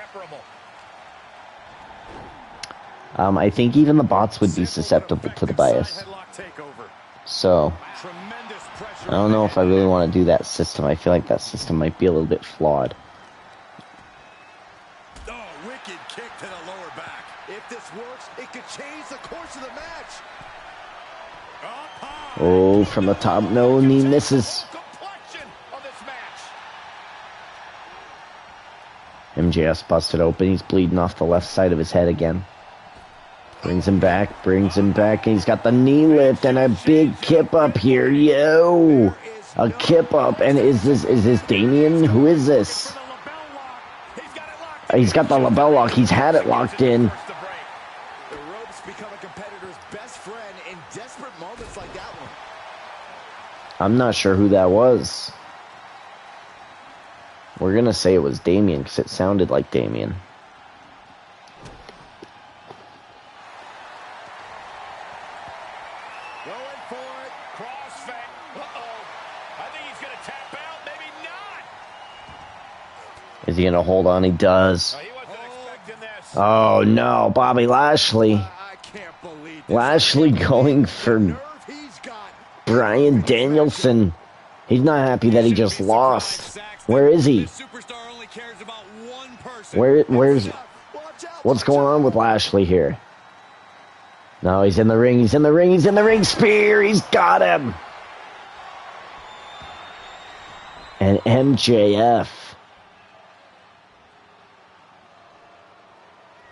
I think even the bots would be susceptible to the bias. So, I don't know if I really want to do that system. I feel like that system might be a little bit flawed. Oh, wicked kick to the lower back. If this works, it could change the course of the match. Oh, from the top, no, knee misses. MJF's busted open. He's bleeding off the left side of his head again. Brings him back, and he's got the knee lift and a big kip up here. Yo! A kip up, and is this Damien? Who is this? He's got the label lock. He's had it locked in. The ropes become a competitor's best friend in desperate moments like that one. I'm not sure who that was. We're gonna say it was Damien, because it sounded like Damien. Is he gonna hold on? He does. Oh no, Bobby Lashley. Lashley going for Bryan Danielson. He's not happy that he just lost. Where is he? Where's what's going on with Lashley here? No, he's in the ring. He's in the ring. He's in the ring. Spear. He's got him. And MJF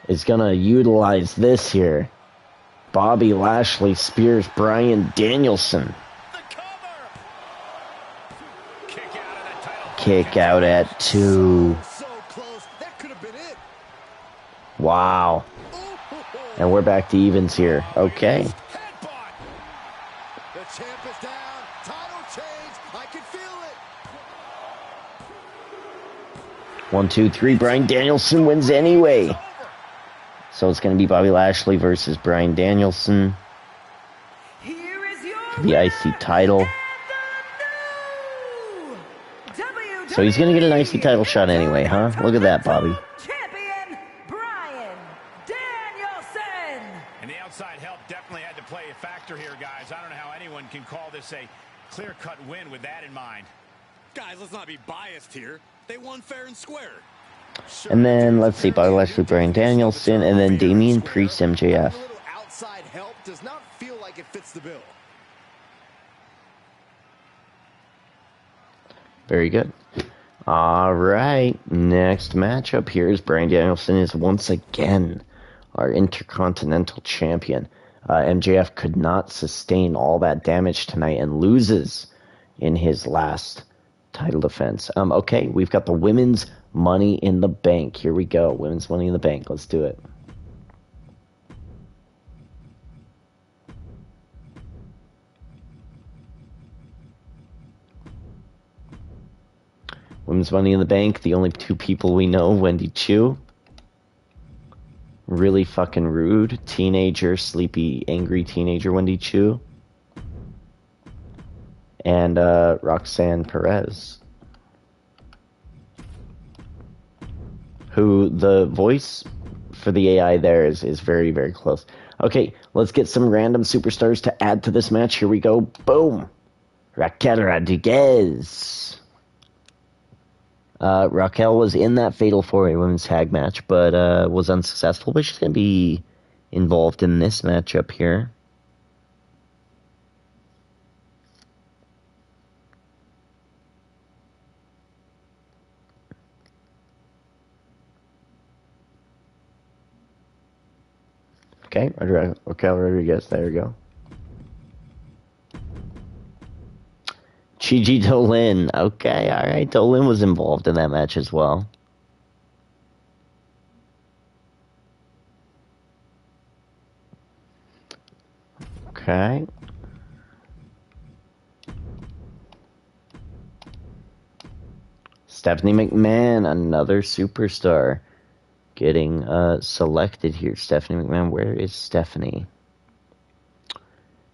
is going to utilize this here. Bobby Lashley spears Bryan Danielson. Kick out at 2. Wow. And we're back to evens here. Okay. The champ is down. Title change. I can feel it. 1, 2, 3. Bryan Danielson wins anyway. So it's going to be Bobby Lashley versus Bryan Danielson. For the IC title. So he's going to get an IC title shot anyway, huh? Look at that, Bobby. Champion Bryan Danielson. And the outside help definitely had to play a factor here, guys. I don't know how anyone can call this a clear-cut win with that in mind. Guys, let's not be biased here. They won fair and square. Sure, and then, let's see, Bobby Lashley, Bryan Danielson, and then Damien Priest, MJF. A little outside help does not feel like it fits the bill. Very good. All right, next matchup here is Bryan Danielson is once again our Intercontinental Champion. MJF could not sustain all that damage tonight and loses in his last title defense. Okay, we've got the Women's Money in the Bank. Here we go, Women's Money in the Bank. Let's do it. Women's Money in the Bank, the only 2 people we know, Wendy Choo. Really fucking rude. Teenager, sleepy, angry teenager Wendy Choo. And Roxanne Perez. Who the voice for the AI there is very, very close. Okay, let's get some random superstars to add to this match. Here we go. Boom. Raquel Rodriguez. Raquel was in that Fatal 4-Way Women's Tag match, but was unsuccessful. But she's going to be involved in this matchup here. Okay, Raquel Rodriguez, there we go. Chi Dolin. Okay, alright. Dolin was involved in that match as well. Okay. Stephanie McMahon, another superstar, getting selected here. Stephanie McMahon, where is Stephanie?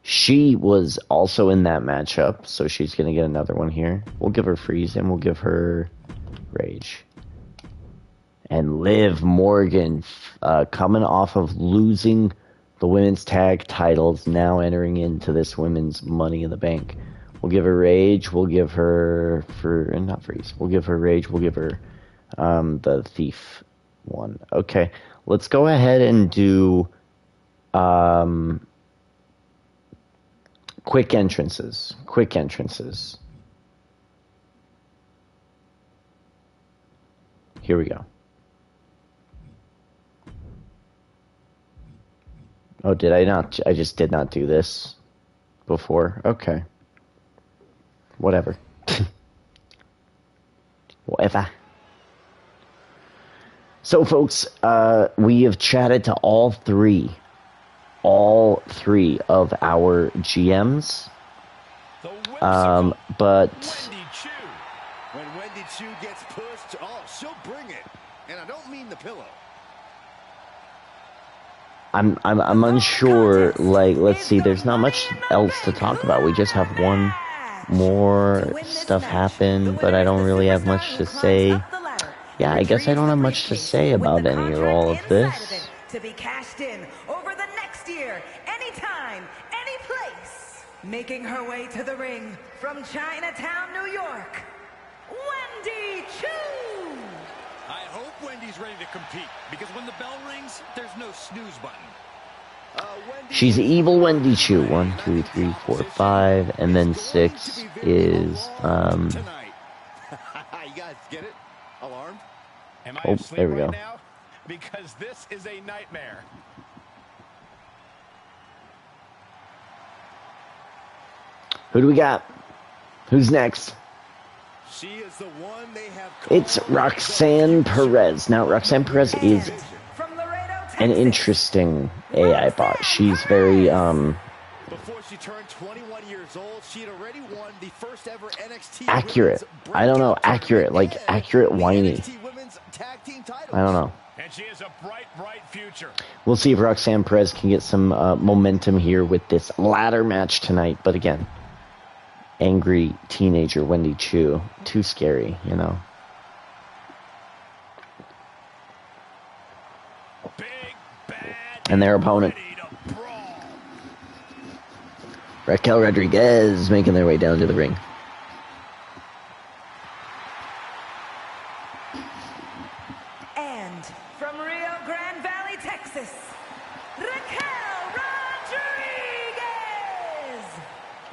She was also in that matchup, so she's going to get another one here. We'll give her Freeze and we'll give her Rage. And Liv Morgan, coming off of losing the women's tag titles, now entering into this women's Money in the Bank. We'll give her Rage. We'll give her not Freeze. We'll give her Rage. We'll give her the Thief one. Okay, let's go ahead and do quick entrances. Quick entrances. Here we go. Oh, did I not? I just did not do this before. Okay. Whatever. Whatever. So, folks, we have chatted to all three of our GMs. But Wendy Choo. When Wendy Choo gets pushed, oh, she'll bring it. And I don't mean the pillow. I'm unsure. Like, let's see. There's not much else to talk about. We just have one more stuff happen, but I don't really have much to say. Yeah, I guess I don't have much to say about any or all of this. To be cashed in over the next year, anytime, any place. Making her way to the ring from Chinatown, New York, Wendy Choo. I hope Wendy's ready to compete, because when the bell rings, there's no snooze button. She's evil Wendy Choo. 1, 2, 3, 4, 5, and then 6 is You guys get it? Alarmed? Am I asleep there we go. right now? Because this is a nightmare. Who do we got? Who's next? She is the one they have. It's Roxanne Perez. Now, Roxanne Perez is an interesting AI bot. She's very, Before she turned 21 years old, she had already won the first ever NXT accurate. I don't know, accurate, like accurate whiny. I don't know. And she has a bright, bright future. We'll see if Roxanne Perez can get some momentum here with this ladder match tonight. But again, angry teenager Wendy Choo. Too scary, you know. Big, bad, and their opponent, Raquel Rodriguez, making their way down to the ring. And from Rio Grande Valley, Texas, Raquel Rodriguez.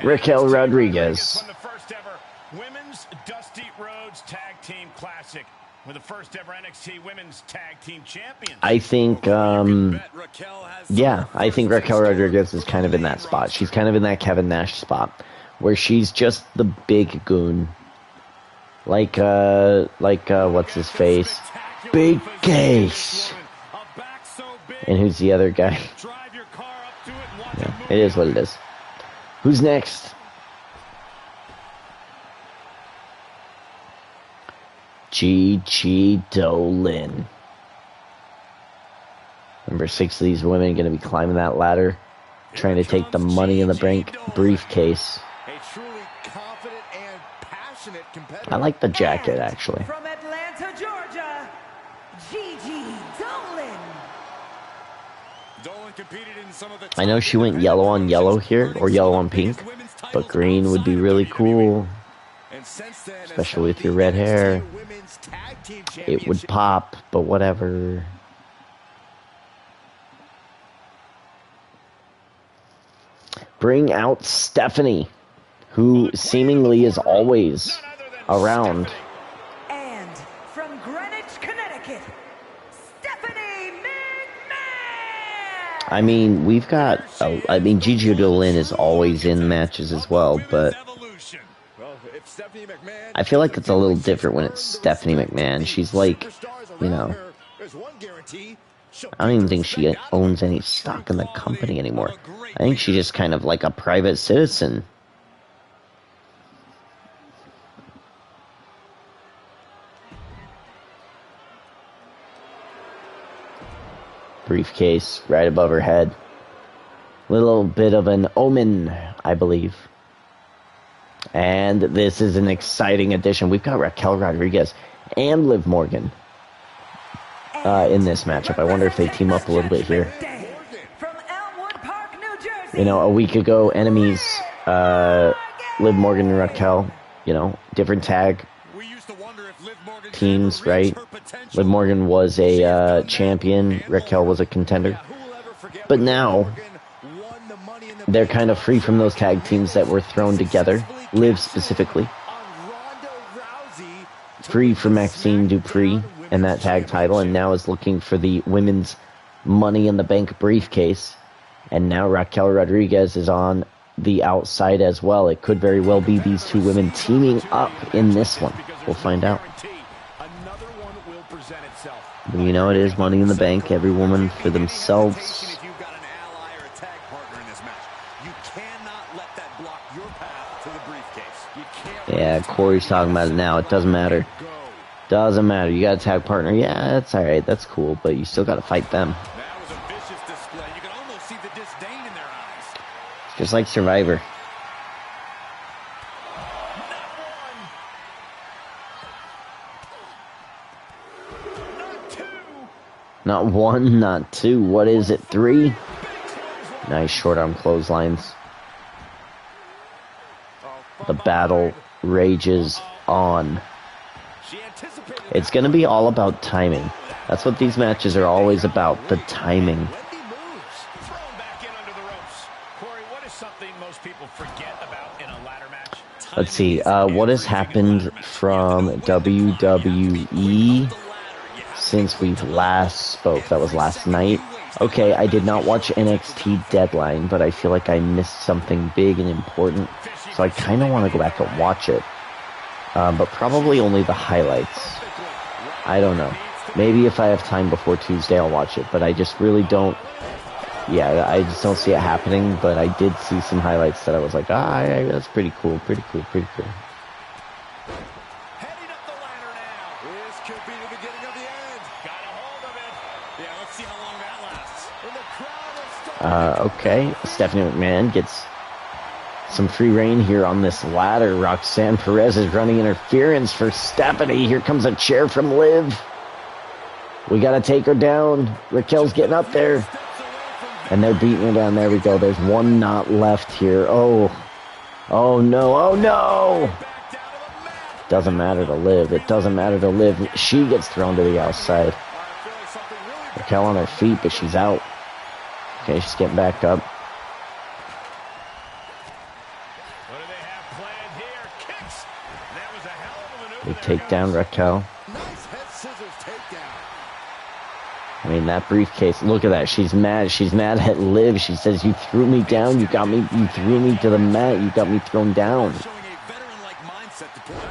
Raquel Rodriguez. Won the first ever Women's Dusty Rhodes Tag Team Classic. With the first ever NXT Women's Tag Team Champions. I think, yeah, I think Raquel Rodriguez is kind of in that spot. She's kind of in that Kevin Nash spot, where she's just the big goon. Like what's his face? Big Case. And who's the other guy? Yeah, it is what it is. Who's next? Gigi Dolin. Number 6 of these women going to be climbing that ladder, trying to take the Money in the Bank briefcase. A truly confident and passionate competitor. I like the jacket, actually. From Atlanta, Georgia, Gigi Dolin. Dolan competed in some of the I know she went yellow on yellow here, or yellow on pink, but green would be really cool. Especially with your red hair. It would pop, but whatever. Bring out Stephanie, who seemingly is always around. And from Greenwich, Connecticut, Stephanie McMahon. I mean, we've got, Gigi Dolin is always in matches as well, but I feel like it's a little different when it's Stephanie McMahon. She's like, you know, I don't even think she owns any stock in the company anymore. I think she's just kind of like a private citizen. Briefcase right above her head. Little bit of an omen, I believe. And this is an exciting addition. We've got Raquel Rodriguez and Liv Morgan in this matchup. I wonder if they team up a little bit here. You know, a week ago, enemies, Liv Morgan and Raquel, you know, different tag teams, right? Liv Morgan was a champion, Raquel was a contender. But now, they're kind of free from those tag teams that were thrown together. Liv specifically. Free from Maxxine, Dupri and that tag title, and now is looking for the women's Money in the Bank briefcase. And now Raquel Rodriguez is on the outside as well. It could very well be these two women teaming up in this one. We'll find out. You know, it is Money in the Bank, every woman for themselves. Yeah, Corey's talking about it now. It doesn't matter. Doesn't matter. You got a tag partner. Yeah, that's all right. That's cool, but you still got to fight them. That was a vicious display. You can almost see the disdain in their eyes. Just like Survivor. Not one, not two. What is it? 3? Nice short arm clotheslines. The battle rages on. It's going to be all about timing. That's what these matches are always about, the timing. Let's see, what has happened from WWE since we last spoke? That was last night. Okay, I did not watch NXT Deadline, but I feel like I missed something big and important. So I kind of want to go back and watch it. But probably only the highlights. I don't know. Maybe if I have time before Tuesday, I'll watch it. But I just really don't... Yeah, I just don't see it happening. But I did see some highlights that I was like, that's pretty cool, pretty cool, pretty cool. Heading up the ladder now. This could be the beginning of the end. Got a hold of it. Yeah, let's see how long that lasts. And the crowd is okay. Stephanie McMahon gets some free reign here on this ladder. Roxanne Perez is running interference for Stephanie. Here comes a chair from Liv. We got to take her down. Raquel's getting up there. And they're beating her down. There we go. There's one knot left here. Oh no. Oh, no. Doesn't matter to Liv. It doesn't matter to Liv. She gets thrown to the outside. Raquel on her feet, but she's out. Okay, she's getting back up. They take down Raquel. I mean, that briefcase, look at that. She's mad. She's mad at Liv. She says, you threw me down. You threw me to the mat. You got me thrown down.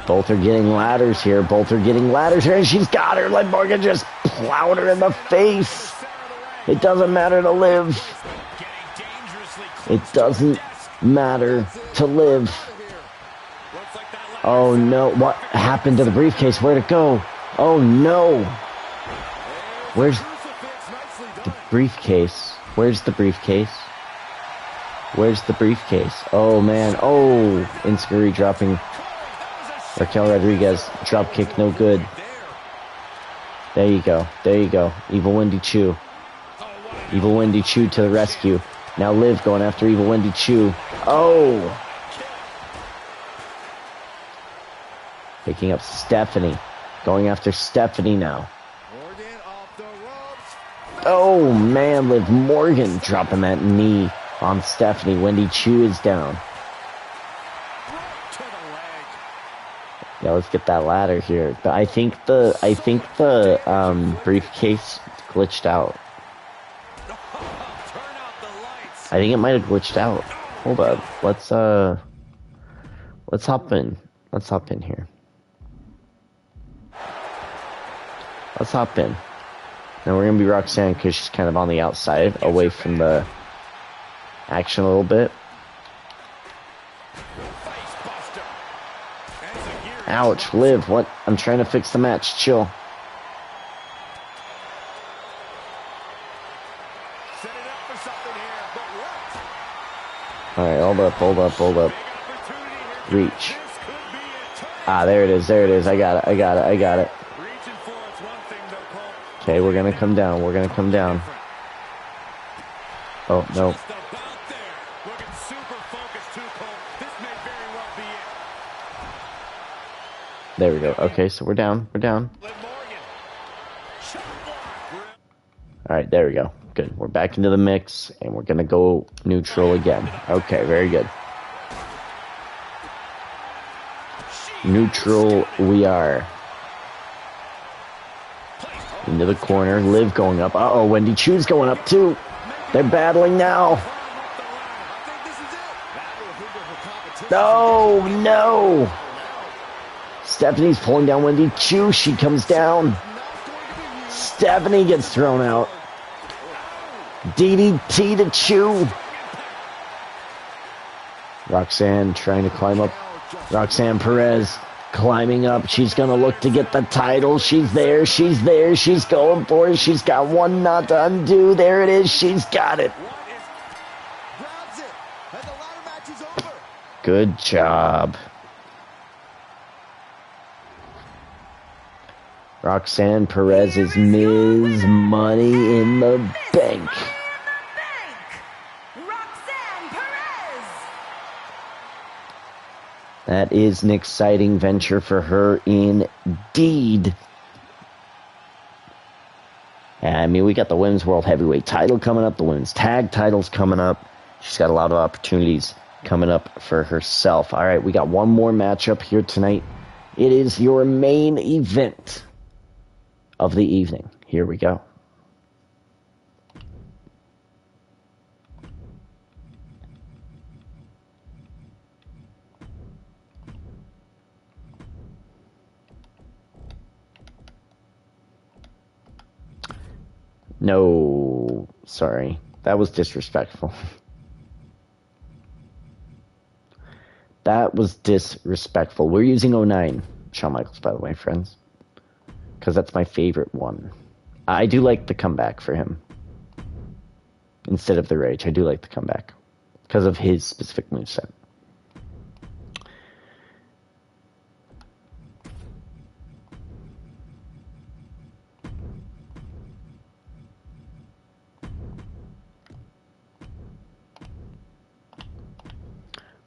Both are getting ladders here. And she's got her. Liv Morgan just plowed her in the face. It doesn't matter to Liv. It doesn't matter to Liv. Oh no, what happened to the briefcase? Where'd it go? Oh no. Where's the briefcase? Where's the briefcase? Where's the briefcase? Oh man, oh, Inscurry dropping Raquel Rodriguez. Drop kick, no good. There you go, there you go. Evil Wendy Choo. Evil Wendy Choo to the rescue. Now Liv going after Evil Wendy Choo. Oh! Picking up Stephanie. Going after Stephanie now. Oh man, Liv Morgan dropping that knee on Stephanie. Wendy Choo is down. Yeah, let's get that ladder here. But I think the briefcase glitched out. I think it might have glitched out. Hold up. Let's hop in. Let's hop in here. Let's hop in. Now we're going to be Roxanne because she's kind of on the outside, away from the action a little bit. Ouch, Liv, what? I'm trying to fix the match, chill. Alright, hold up. Reach. Ah, there it is. I got it. Okay, we're gonna come down. Oh, no. There we go. Okay, so we're down. Alright, there we go. Good. We're back into the mix, and we're gonna go neutral again. Okay, very good. Neutral we are. Into the corner. Liv going up. Uh-oh, Wendy Choo's going up too. They're battling now. No. Stephanie's pulling down Wendy Choo. She comes down. Stephanie gets thrown out. DDT to Choo. Roxanne trying to climb up. Roxanne Perez climbing up. She's going to look to get the title. She's there. She's going for it. She's got one not to undo. There it is. She's got it. Good job. Roxanne Perez is Ms. Money in the Bank. That is an exciting venture for her indeed. I mean, we got the Women's World Heavyweight title coming up, the Women's Tag titles coming up. She's got a lot of opportunities coming up for herself. All right, we got one more matchup here tonight. It is your main event of the evening. Here we go. No, sorry. That was disrespectful. That was disrespectful. We're using 09. Shawn Michaels, by the way, friends. Because that's my favorite one. I do like the comeback for him. Instead of the Rage, I do like the comeback. Because of his specific moveset.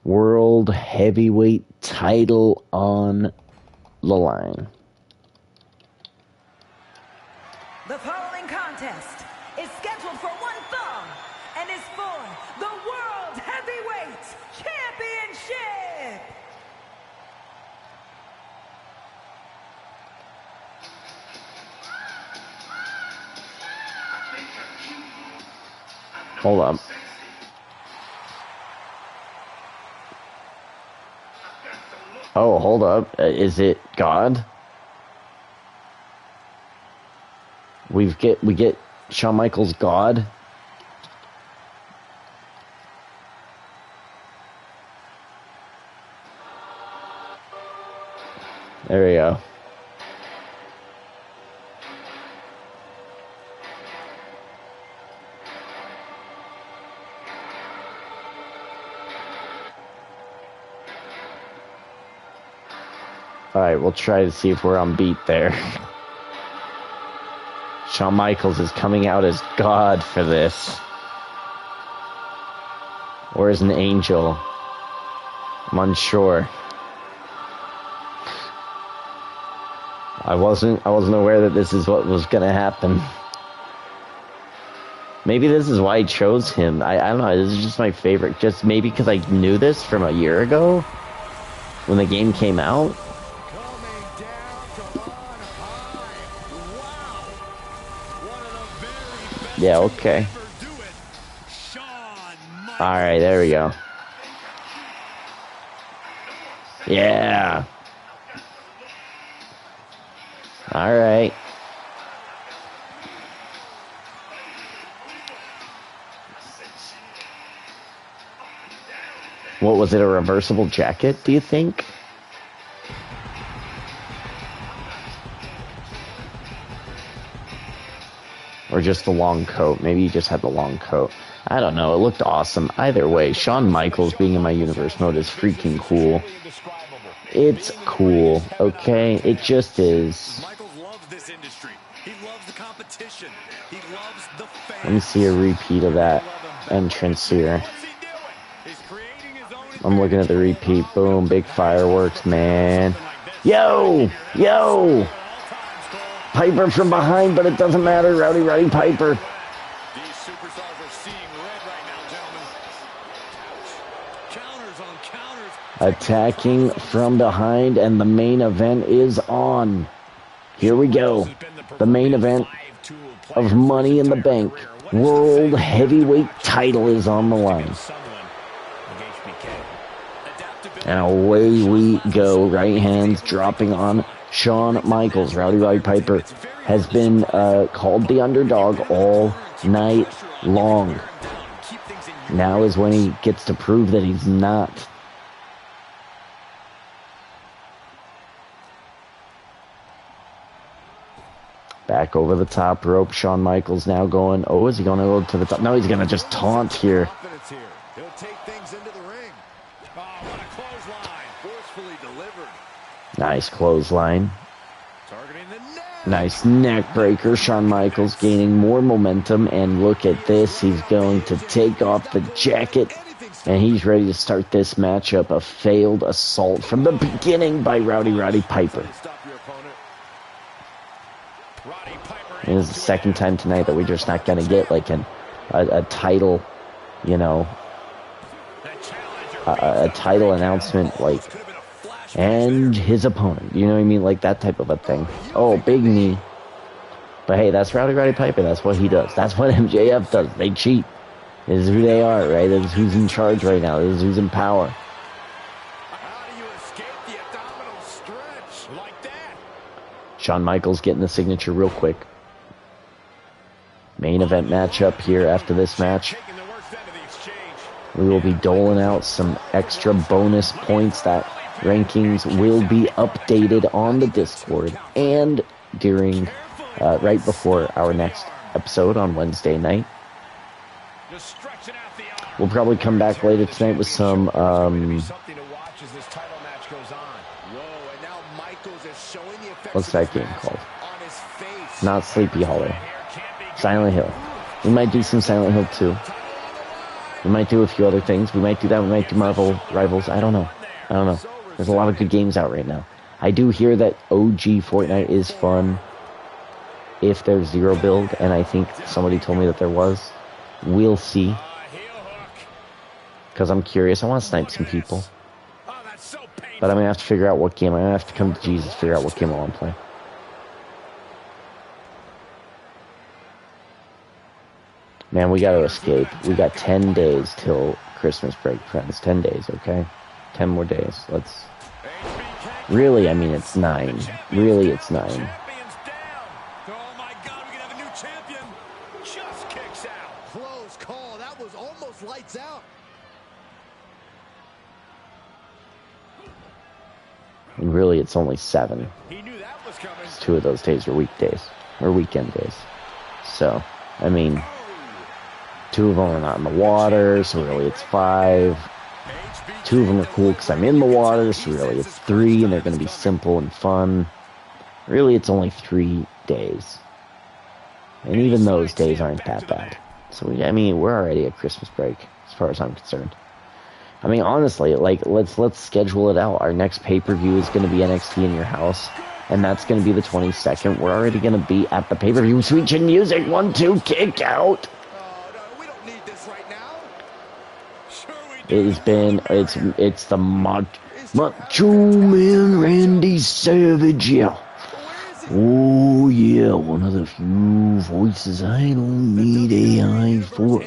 World Heavyweight title on the line. The following contest is scheduled for one fall and is for the World Heavyweight Championship. Hold up. Oh, hold up. Is it God? We get Shawn Michaels God. There we go. Alright, we'll try to see if we're on beat there. Shawn Michaels is coming out as God for this. Or as an angel. I'm unsure. I wasn't aware that this is what was gonna happen. Maybe this is why I chose him. I don't know, this is just my favorite. Just maybe because I knew this from a year ago when the game came out. Yeah, okay. Alright, there we go. Yeah. Alright. What was it, a reversible jacket, do you think? Or just the long coat? Maybe he just had the long coat. I don't know. It looked awesome. Either way, Shawn Michaels being in my universe mode is freaking cool. It's cool, okay? It just is. Michaels loves this industry. He loves the competition. He loves the fans. Let me see a repeat of that entrance here. I'm looking at the repeat. Boom, big fireworks, man. Yo! Yo! Piper from behind, but it doesn't matter. Roddy Piper. These superstars are seeing red right now, gentlemen. Counters on counters. Attacking from behind, and the main event is on. Here we go. The main event of Money in the Bank. World Heavyweight title is on the line. And away we go. Right hands dropping on Shawn Michaels. Roddy Piper has been called the underdog all night long. Now is when he gets to prove that he's not. Back over the top rope. Shawn Michaels now going. Oh, is he going to go to the top? No, he's going to just taunt here. He'll take things into the ring. Oh, what a clothesline. Forcefully delivered. Nice clothesline. Targeting the neck. Nice neck breaker. Shawn Michaels gaining more momentum. And look at this. He's going to take off the jacket. And he's ready to start this matchup. A failed assault from the beginning by Roddy Piper. It is the second time tonight that we're just not going to get like a title, you know, a title announcement, like, and his opponent. You know what I mean? Like that type of a thing. Oh, big knee. But hey, that's Roddy Piper. That's what he does. That's what MJF does. They cheat. This is who they are, right? This is who's in charge right now. This is who's in power. How do you escape the abdominal stretch like that? Shawn Michaels getting the signature real quick. Main event matchup here after this match. We will be doling out some extra bonus points. That rankings will be updated on the Discord and during, right before our next episode on Wednesday night. We'll probably come back later tonight with some, what's that game called? Not Sleepy Hollow. Silent Hill. We might do some Silent Hill 2. We might do a few other things. We might do that. We might do Marvel Rivals. I don't know. There's a lot of good games out right now. I do hear that OG Fortnite is fun if there's zero build, and I think somebody told me that there was. We'll see. Because I'm curious. I want to snipe some people. But I'm going to have to figure out what game. I'm going to have to come to Jesus, figure out what game I want to play. Man, we gotta escape. We got 10 days till Christmas break, friends. 10 days, okay? 10 more days. Let's... Really, I mean, it's 9. Really, it's 9. Oh my God, we can have a new champion. Just kicks out. Close call. That was almost lights out. And really, it's only 7. He knew that was coming. 2 of those days are weekdays. Or weekend days. So, I mean... 2 of them are not in the water, so really it's 5. 2 of them are cool because I'm in the water, so really it's 3, and they're going to be simple and fun. Really, it's only 3 days. And even those days aren't that bad. So, I mean, we're already at Christmas break, as far as I'm concerned. I mean, honestly, like, let's schedule it out. Our next pay-per-view is going to be NXT in Your House, and that's going to be the 22nd. We're already going to be at the pay-per-view. Sweet Chin Music, 1-2, kick out! It's the Macho Man Randy Savage, yeah. Oh, yeah, one of the few voices I don't need AI for.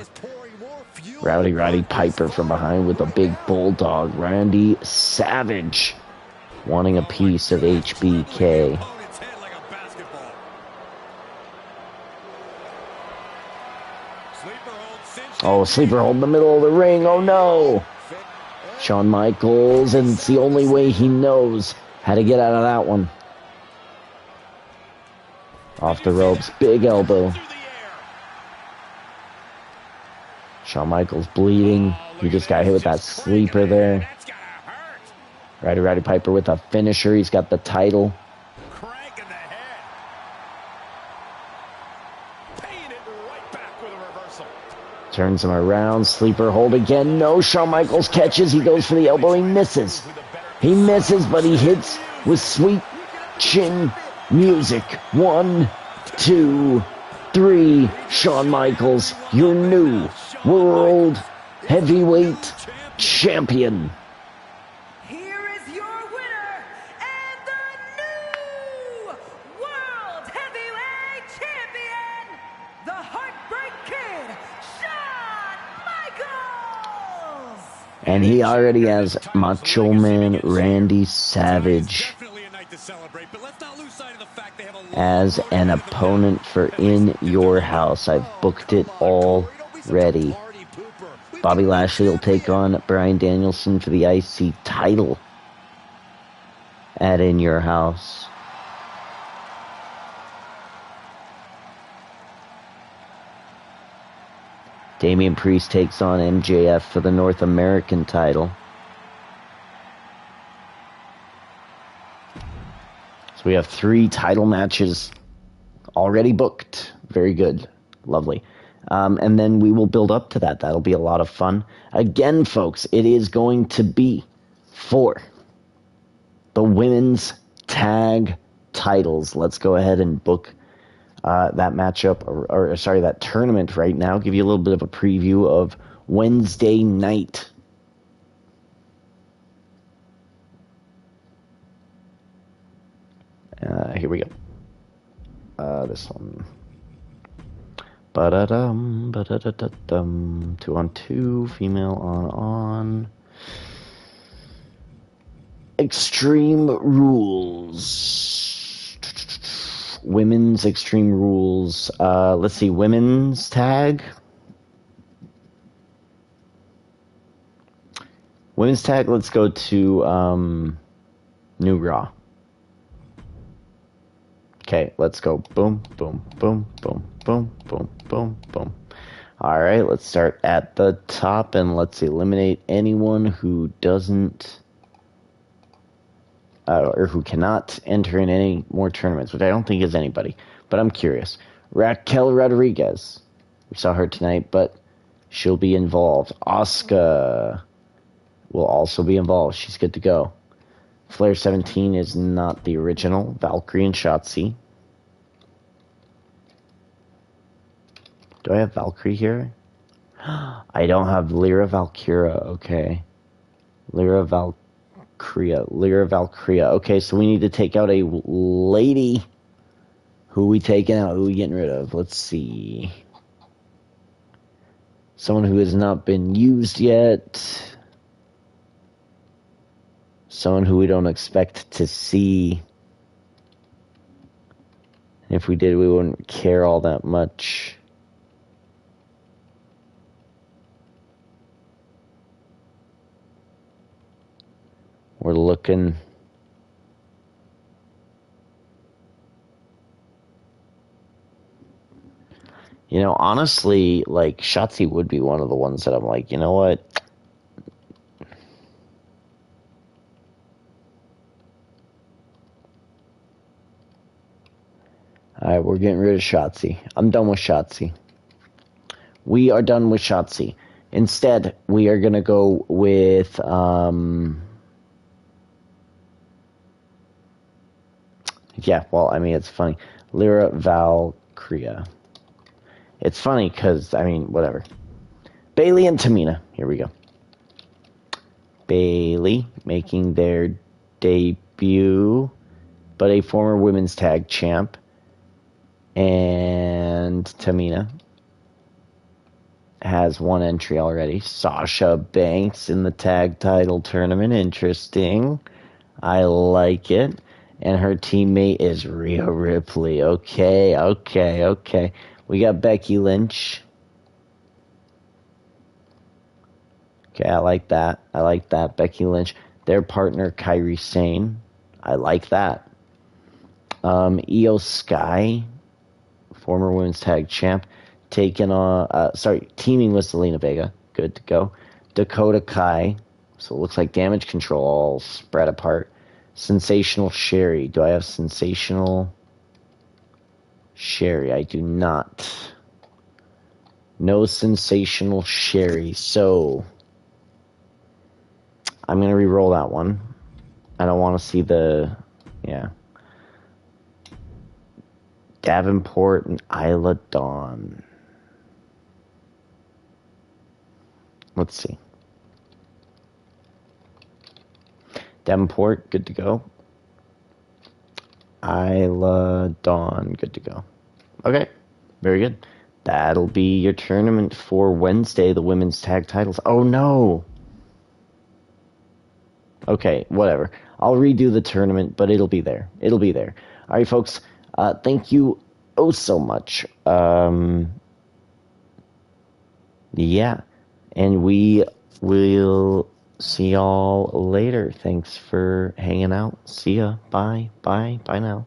Roddy Piper from behind with a big bulldog. Randy Savage wanting a piece of HBK. Oh, sleeper hold in the middle of the ring. Oh, no. Shawn Michaels, and it's the only way he knows how to get out of that one. Off the ropes, big elbow. Shawn Michaels bleeding. He just got hit with that sleeper there. Roddy Piper with a finisher. He's got the title. Turns him around. Sleeper hold again. No, Shawn Michaels catches. He goes for the elbow. He misses. He misses, but he hits with sweet chin music. 1, 2, 3. Shawn Michaels, your new World Heavyweight Champion. Here is your winner and the new World Heavyweight Champion, the Heartbreak Kid, Shawn Michaels. And he already has Macho Man Randy Savage as an opponent for In Your House. I've booked it already. Bobby Lashley will take on Bryan Danielson for the IC title at In Your House. Damien Priest takes on MJF for the North American title. So we have 3 title matches already booked. Very good. Lovely. And then we will build up to that. That'll be a lot of fun. Again, folks, it is going to be for the women's tag titles. Let's go ahead and book that matchup, or sorry, that tournament right now. Give you a little bit of a preview of Wednesday night. Here we go. This one. Ba-da-dum, ba-da-da-da-dum. 2-on-2, female on. Extreme Rules. Women's Extreme Rules. Let's see, women's tag. Women's tag, let's go to New Raw. Okay, let's go. Boom, boom, boom, boom, boom, boom, boom, boom. All right, let's start at the top and let's eliminate anyone who doesn't or who cannot enter in any more tournaments, which I don't think is anybody, but I'm curious. Raquel Rodriguez. We saw her tonight, but she'll be involved. Asuka will also be involved. She's good to go. Flair 17 is not the original. Valkyrie and Shotzi. Do I have Valkyrie here? I don't have Lyra Valkyria. Okay. Lyra Valkyria. Okay, so we need to take out a lady. Who are we taking out? Who are we getting rid of? Let's see. Someone who has not been used yet. Someone who we don't expect to see. If we did, we wouldn't care all that much. We're looking. You know, honestly, like, Shotzi would be one of the ones that I'm like, you know what? Alright, we're getting rid of Shotzi. I'm done with Shotzi. We are done with Shotzi. Instead, we are going to go with, yeah, well, I mean, it's funny. Lyra Valkyria. It's funny because, I mean, whatever. Bayley and Tamina. Here we go. Bayley making their debut, but a former women's tag champ. And Tamina has one entry already. Sasha Banks in the tag title tournament. Interesting. I like it. And her teammate is Rhea Ripley. Okay. We got Becky Lynch. Okay, I like that. I like that. Becky Lynch. Their partner, Kairi Sane. I like that. Io Sky, former women's tag champ, teaming with Zelina Vega. Good to go. Dakota Kai. So it looks like Damage Control all spread apart. Sensational Sherry. Do I have Sensational Sherry? I do not. No Sensational Sherry. So I'm going to re-roll that one. I don't want to see the... Yeah. Davenport and Isla Dawn. Let's see. Davenport, good to go. Isla Dawn, good to go. Okay, very good. That'll be your tournament for Wednesday, the women's tag titles. Oh, no. Okay, whatever. I'll redo the tournament, but it'll be there. It'll be there. All right, folks. Thank you so much. Yeah. And we will see y'all later. Thanks for hanging out. See ya. Bye. Bye. Bye now.